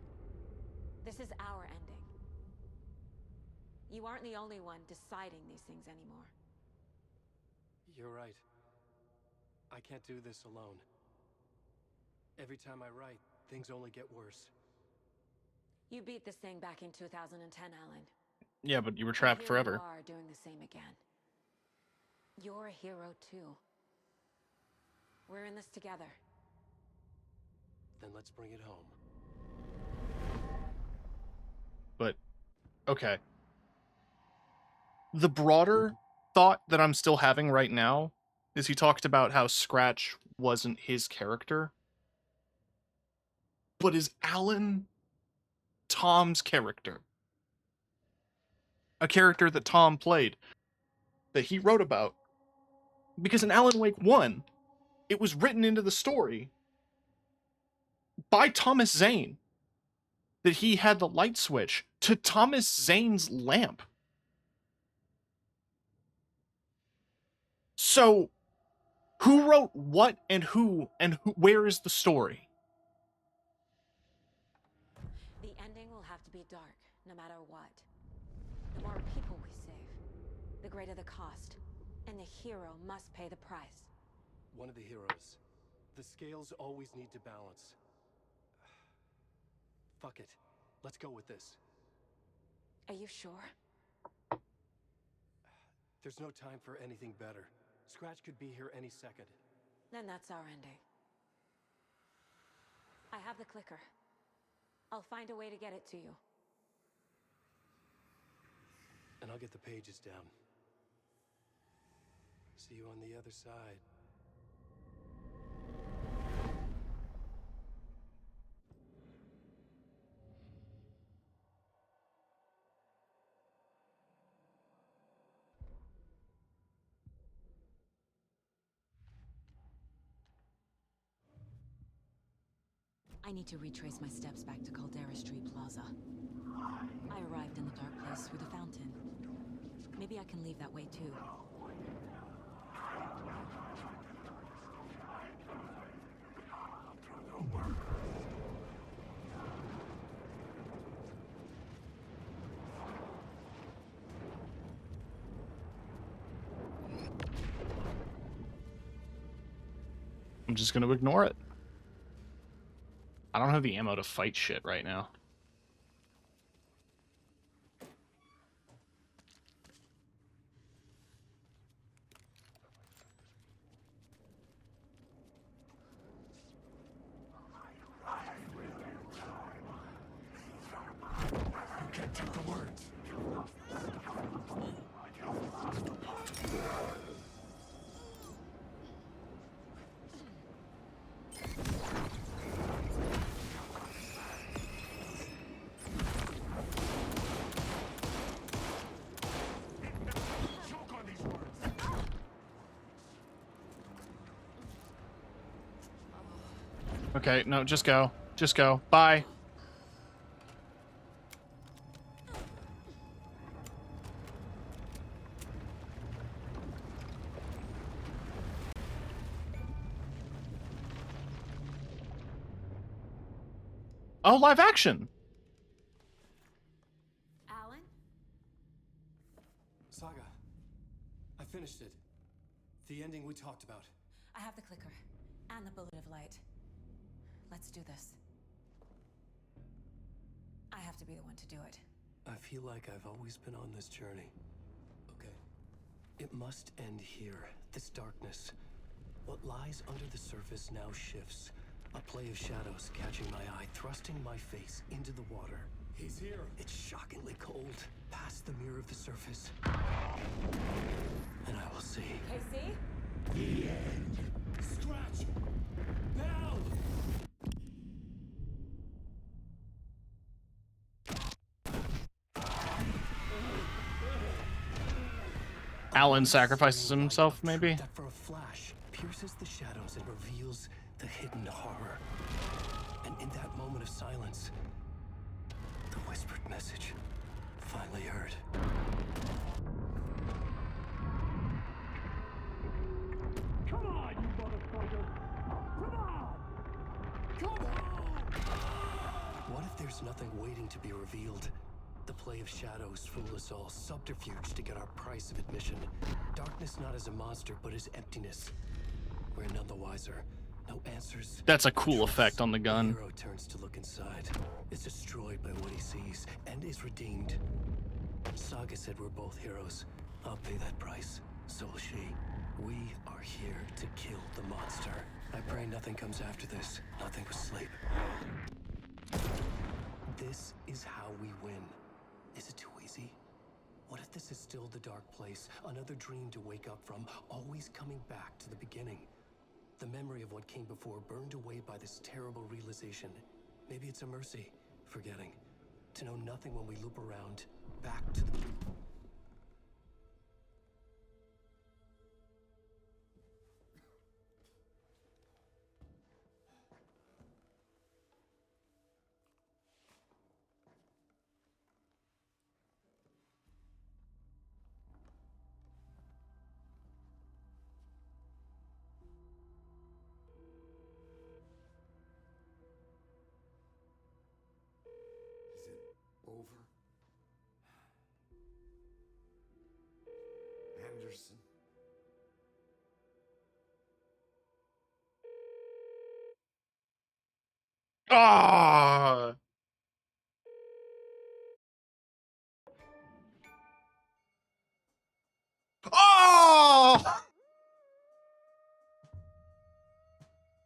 This is our ending. You aren't the only one deciding these things anymore. You're right. I can't do this alone. Every time I write, things only get worse. You beat this thing back in 2010, Alan. Yeah, but you were trapped Here forever. You are doing the same again. You're a hero too. We're in this together. Then let's bring it home. But, okay. The broader thought that I'm still having right now is he talked about how Scratch wasn't his character. But is Alan Tom's character? A character that Tom played, that he wrote about. Because in Alan Wake 1, it was written into the story by Thomas Zane that he had the light switch to Thomas Zane's lamp. So, who wrote what and who where is the story? The ending will have to be dark, no matter what. The more people we save, the greater the cost. And the hero must pay the price. One of the heroes. The scales always need to balance. Fuck it. Let's go with this. Are you sure? There's no time for anything better. Scratch could be here any second. Then that's our ending. I have the clicker. I'll find a way to get it to you. And I'll get the pages down. See you on the other side. I need to retrace my steps back to Caldera Street Plaza. I arrived in the dark place through the fountain. Maybe I can leave that way too. I'm just gonna ignore it. I don't have the ammo to fight shit right now. Okay, no, just go. Just go. Bye. Oh, live action. Alan? Saga, I finished it. The ending we talked about. I have the clicker and the bullet of light. Let's do this. I have to be the one to do it. I feel like I've always been on this journey. Okay. It must end here. This darkness. What lies under the surface now shifts. A play of shadows catching my eye, thrusting my face into the water. He's here. It's shockingly cold. Past the mirror of the surface. And I will see. Casey? The end. Scratch! Bell! Alan sacrifices himself, maybe? That for a flash pierces the shadows and reveals the hidden horror. And in that moment of silence, the whispered message finally heard. Come on, you motherfucker! Come on! Come on! What if there's nothing waiting to be revealed? The play of shadows fool us all, subterfuge to get our price of admission. Darkness not as a monster, but as emptiness. We're none the wiser. No answers. That's a cool effect on the gun. The hero turns to look inside, is destroyed by what he sees, and is redeemed. Saga said we're both heroes. I'll pay that price. So will she. We are here to kill the monster. I pray nothing comes after this. Nothing but sleep. This is how we win. Is it too easy? What if this is still the dark place? Another dream to wake up from, always coming back to the beginning. The memory of what came before burned away by this terrible realization. Maybe it's a mercy, forgetting. To know nothing when we loop around, back to the... Ah. Oh!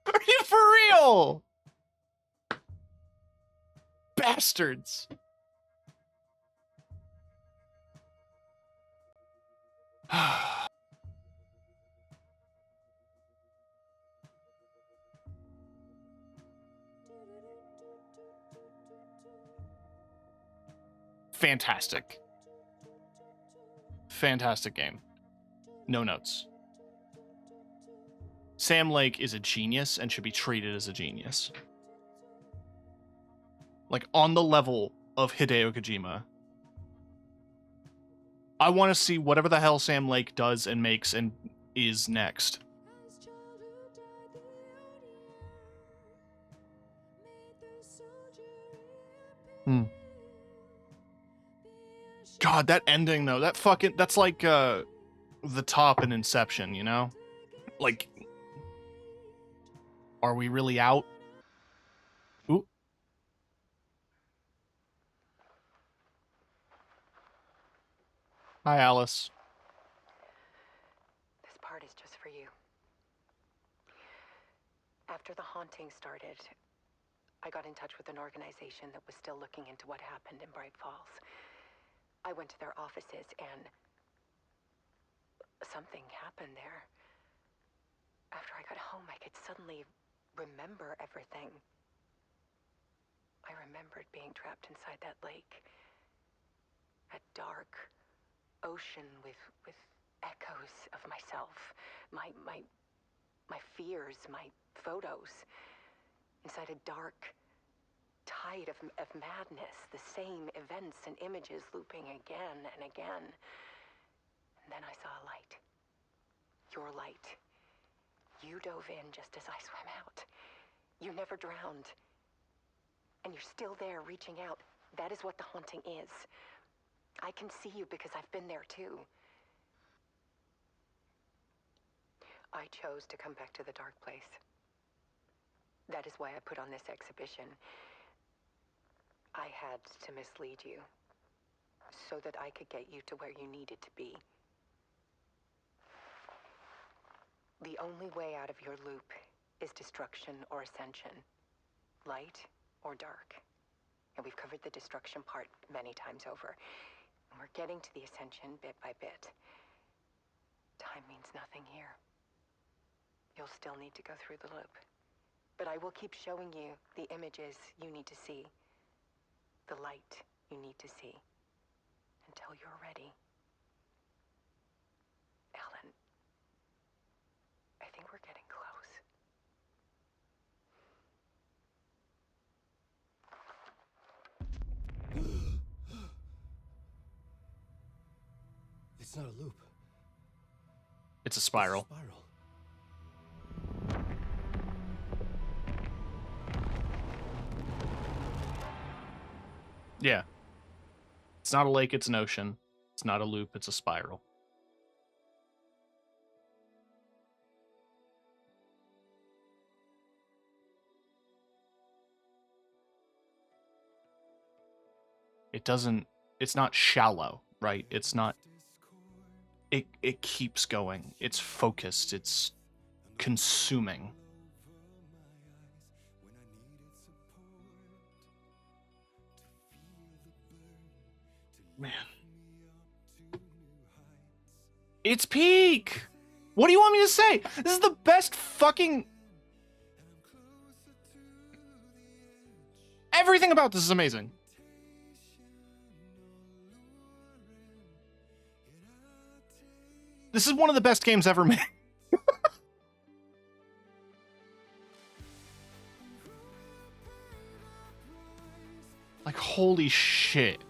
Are you for real? Bastards. Fantastic. Fantastic game. No notes. Sam Lake is a genius and should be treated as a genius. Like, on the level of Hideo Kojima. I want to see whatever the hell Sam Lake does and makes and is next. God, that ending though, that's like the top in Inception, you know? Like, are we really out? Ooh. Hi, Alice. This part is just for you. After the haunting started, I got in touch with an organization that was still looking into what happened in Bright Falls. I went to their offices and something happened there. After I got home, I could suddenly remember everything. I remembered being trapped inside that lake. A dark ocean with echoes of myself. My fears, my photos. Inside a dark tide of madness. The same events and images looping again and again. And then I saw a light. Your light. You dove in just as I swam out. You never drowned. And you're still there reaching out. That is what the haunting is. I can see you because I've been there too. I chose to come back to the dark place. That is why I put on this exhibition. I had to mislead you, so that I could get you to where you needed to be. The only way out of your loop is destruction or ascension. Light or dark. And we've covered the destruction part many times over. And we're getting to the ascension bit by bit. Time means nothing here. You'll still need to go through the loop. But I will keep showing you the images you need to see. The light you need to see. Until you're ready. Alan, I think we're getting close. It's not a loop. It's a spiral. It's a spiral. Yeah. It's not a lake, it's an ocean. It's not a loop, it's a spiral. It's not shallow, right? It's not, it keeps going. It's focused, it's consuming. Man. It's peak! What do you want me to say? This is the best fucking... Everything about this is amazing. This is one of the best games ever made. Like, holy shit.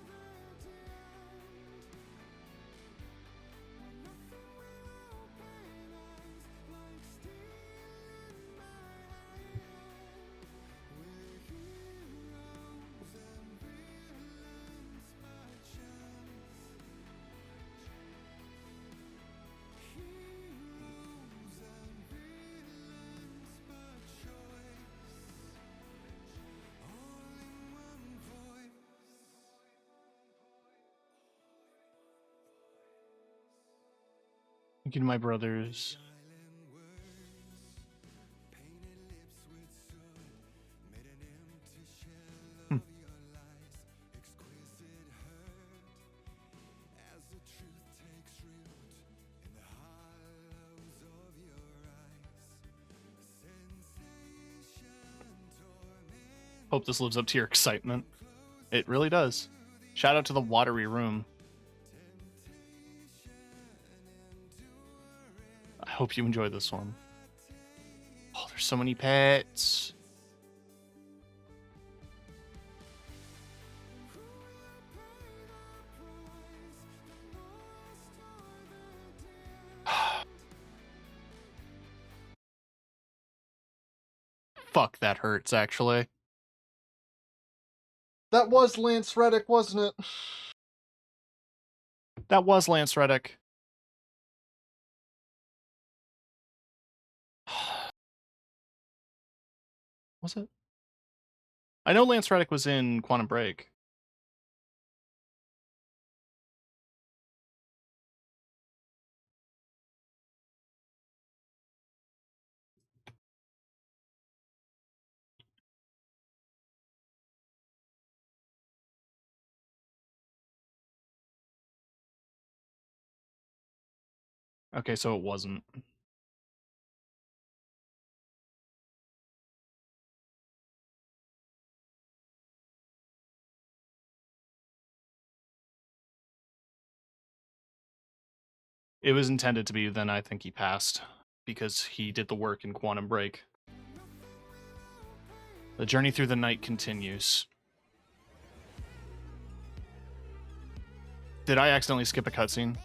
Thank you to my brothers. Hope this lives up to your excitement. It really does. Shout out to the watery room. I hope you enjoy this one. Oh, there's so many pets. Fuck, that hurts, actually. That was Lance Reddick, wasn't it? That was Lance Reddick. Was it? I know Lance Reddick was in Quantum Break. Okay, so it wasn't. It was intended to be, then I think he passed. Because he did the work in Quantum Break. The journey through the night continues. Did I accidentally skip a cutscene?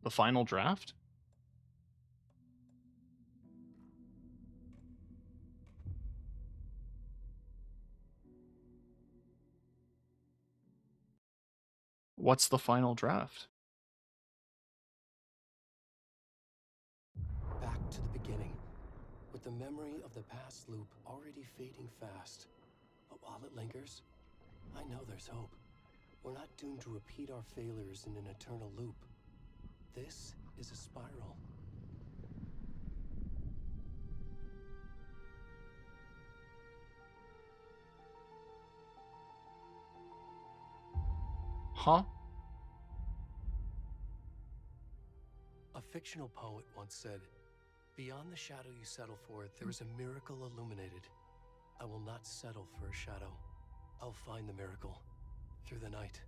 The final draft? What's the final draft? Back to the beginning, with the memory of the past loop already fading fast. But while it lingers, I know there's hope. We're not doomed to repeat our failures in an eternal loop. This is a spiral. Huh? A fictional poet once said, "Beyond the shadow you settle for, there is a miracle illuminated. I will not settle for a shadow. I'll find the miracle through the night."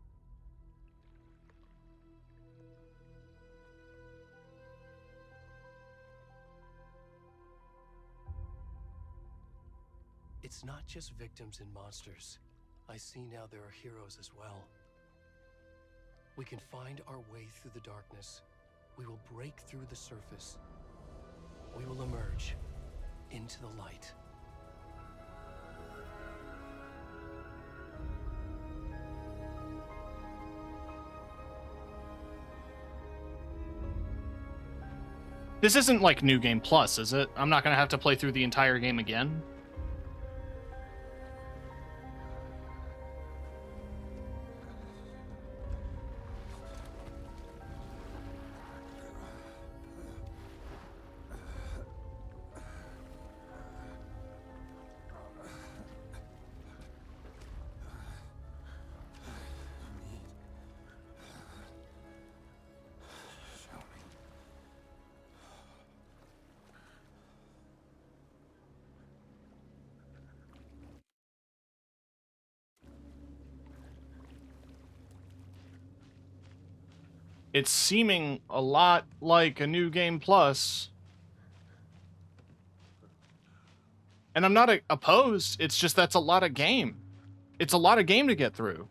It's not just victims and monsters. I see now there are heroes as well. We can find our way through the darkness. We will break through the surface. We will emerge into the light. This isn't like New Game Plus, is it? I'm not gonna have to play through the entire game again? It's seeming a lot like a New Game Plus. And I'm not opposed, it's just that's a lot of game. It's a lot of game to get through.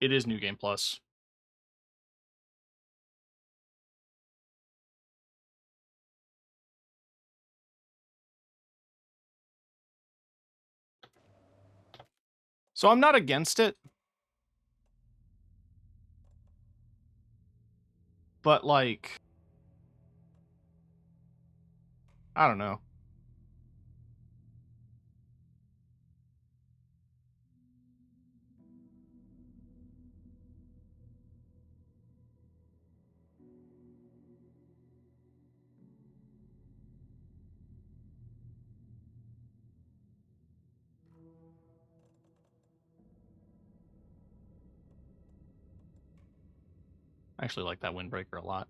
It is New Game Plus. So I'm not against it. But, like, I don't know. I actually like that Windbreaker a lot.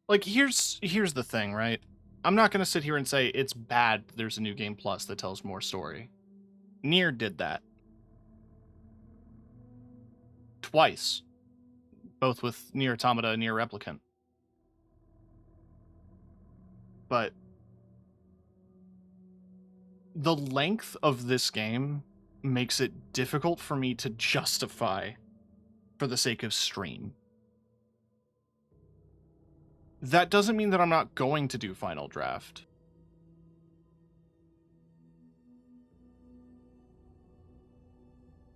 Like, here's the thing, right? I'm not going to sit here and say it's bad there's a New Game Plus that tells more story. Nier did that. Twice. Both with Nier Automata and Nier Replicant. But the length of this game makes it difficult for me to justify for the sake of stream. That doesn't mean that I'm not going to do Final Draft.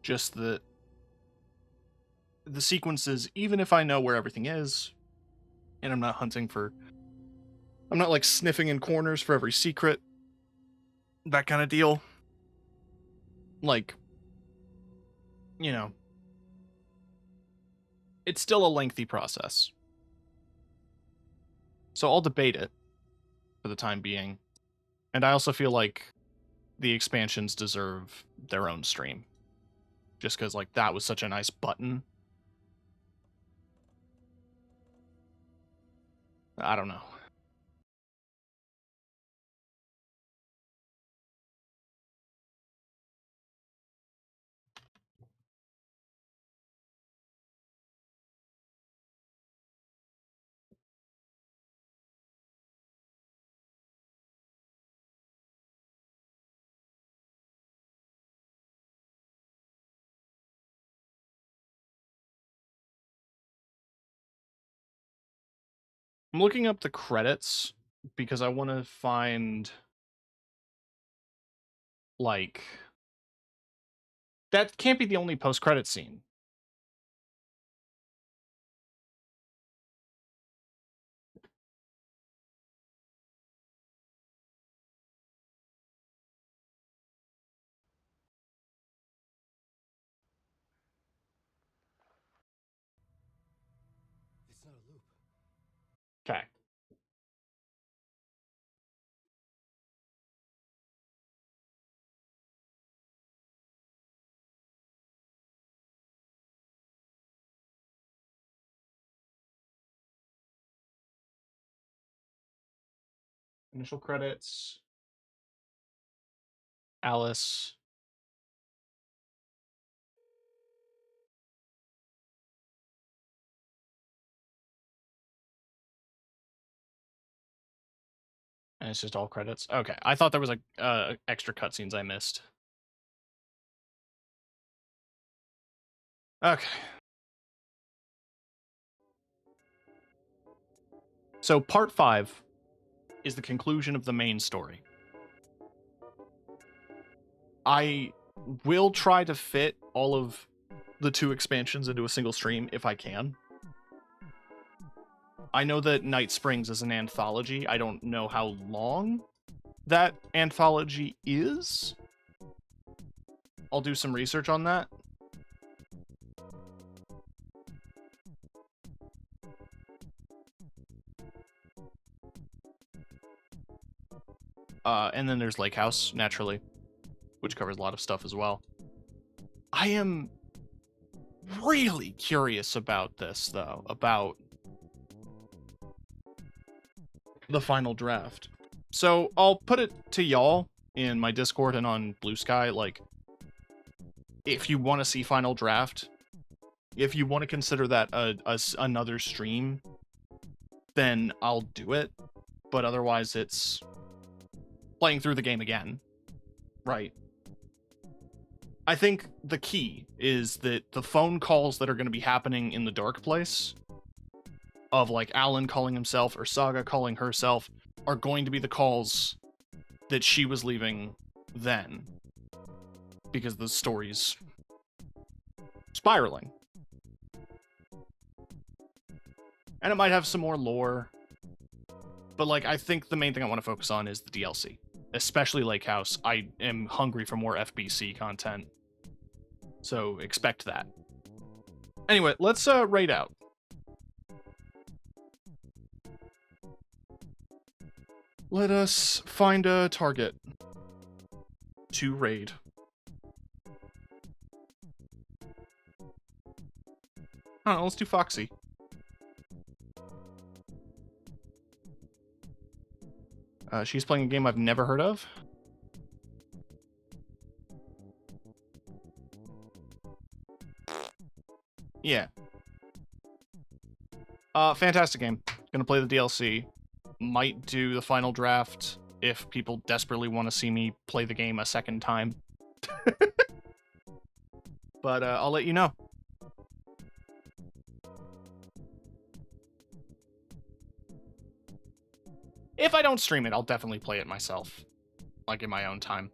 Just that the sequences, even if I know where everything is, and I'm not hunting for... I'm not, like, sniffing in corners for every secret. That kind of deal. Like, you know, it's still a lengthy process. So I'll debate it for the time being. And I also feel like the expansions deserve their own stream. Just because, like, that was such a nice button. I don't know. I'm looking up the credits because I want to find, like, that can't be the only post-credit scene. It's not a loop. Okay. Initial credits. Alice. And it's just all credits. Okay, I thought there was like extra cutscenes I missed. Okay. So part 5 is the conclusion of the main story. I will try to fit all of the 2 expansions into a single stream if I can. I know that Night Springs is an anthology. I don't know how long that anthology is. I'll do some research on that. And then there's Lake House, naturally, which covers a lot of stuff as well. I am really curious about this, though, about the Final Draft. So I'll put it to y'all in my Discord and on Blue Sky, like, if you want to see Final Draft, if you want to consider that another stream, then I'll do it. But otherwise, it's playing through the game again. Right. I think the key is that the phone calls that are going to be happening in the Dark Place, of like Alan calling himself or Saga calling herself, are going to be the calls that she was leaving then. Because the story's spiraling. And it might have some more lore. But like, I think the main thing I want to focus on is the DLC. Especially Lake House. I am hungry for more FBC content. So expect that. Anyway, let's raid out. Let us find a target to raid. I don't know, let's do Foxy. She's playing a game I've never heard of. Yeah. Fantastic game. Gonna play the DLC. Might do the Final Draft if people desperately want to see me play the game a second time. But I'll let you know. If I don't stream it, I'll definitely play it myself. Like in my own time.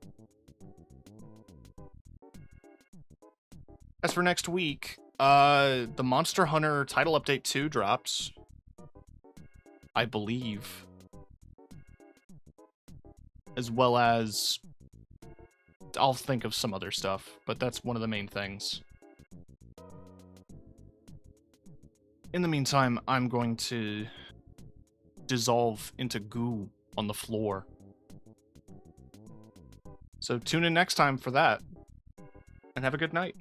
As for next week, the Monster Hunter Title Update 2 drops. I believe. As well as... I'll think of some other stuff, but that's one of the main things. In the meantime, I'm going to dissolve into goo on the floor. So tune in next time for that, and have a good night.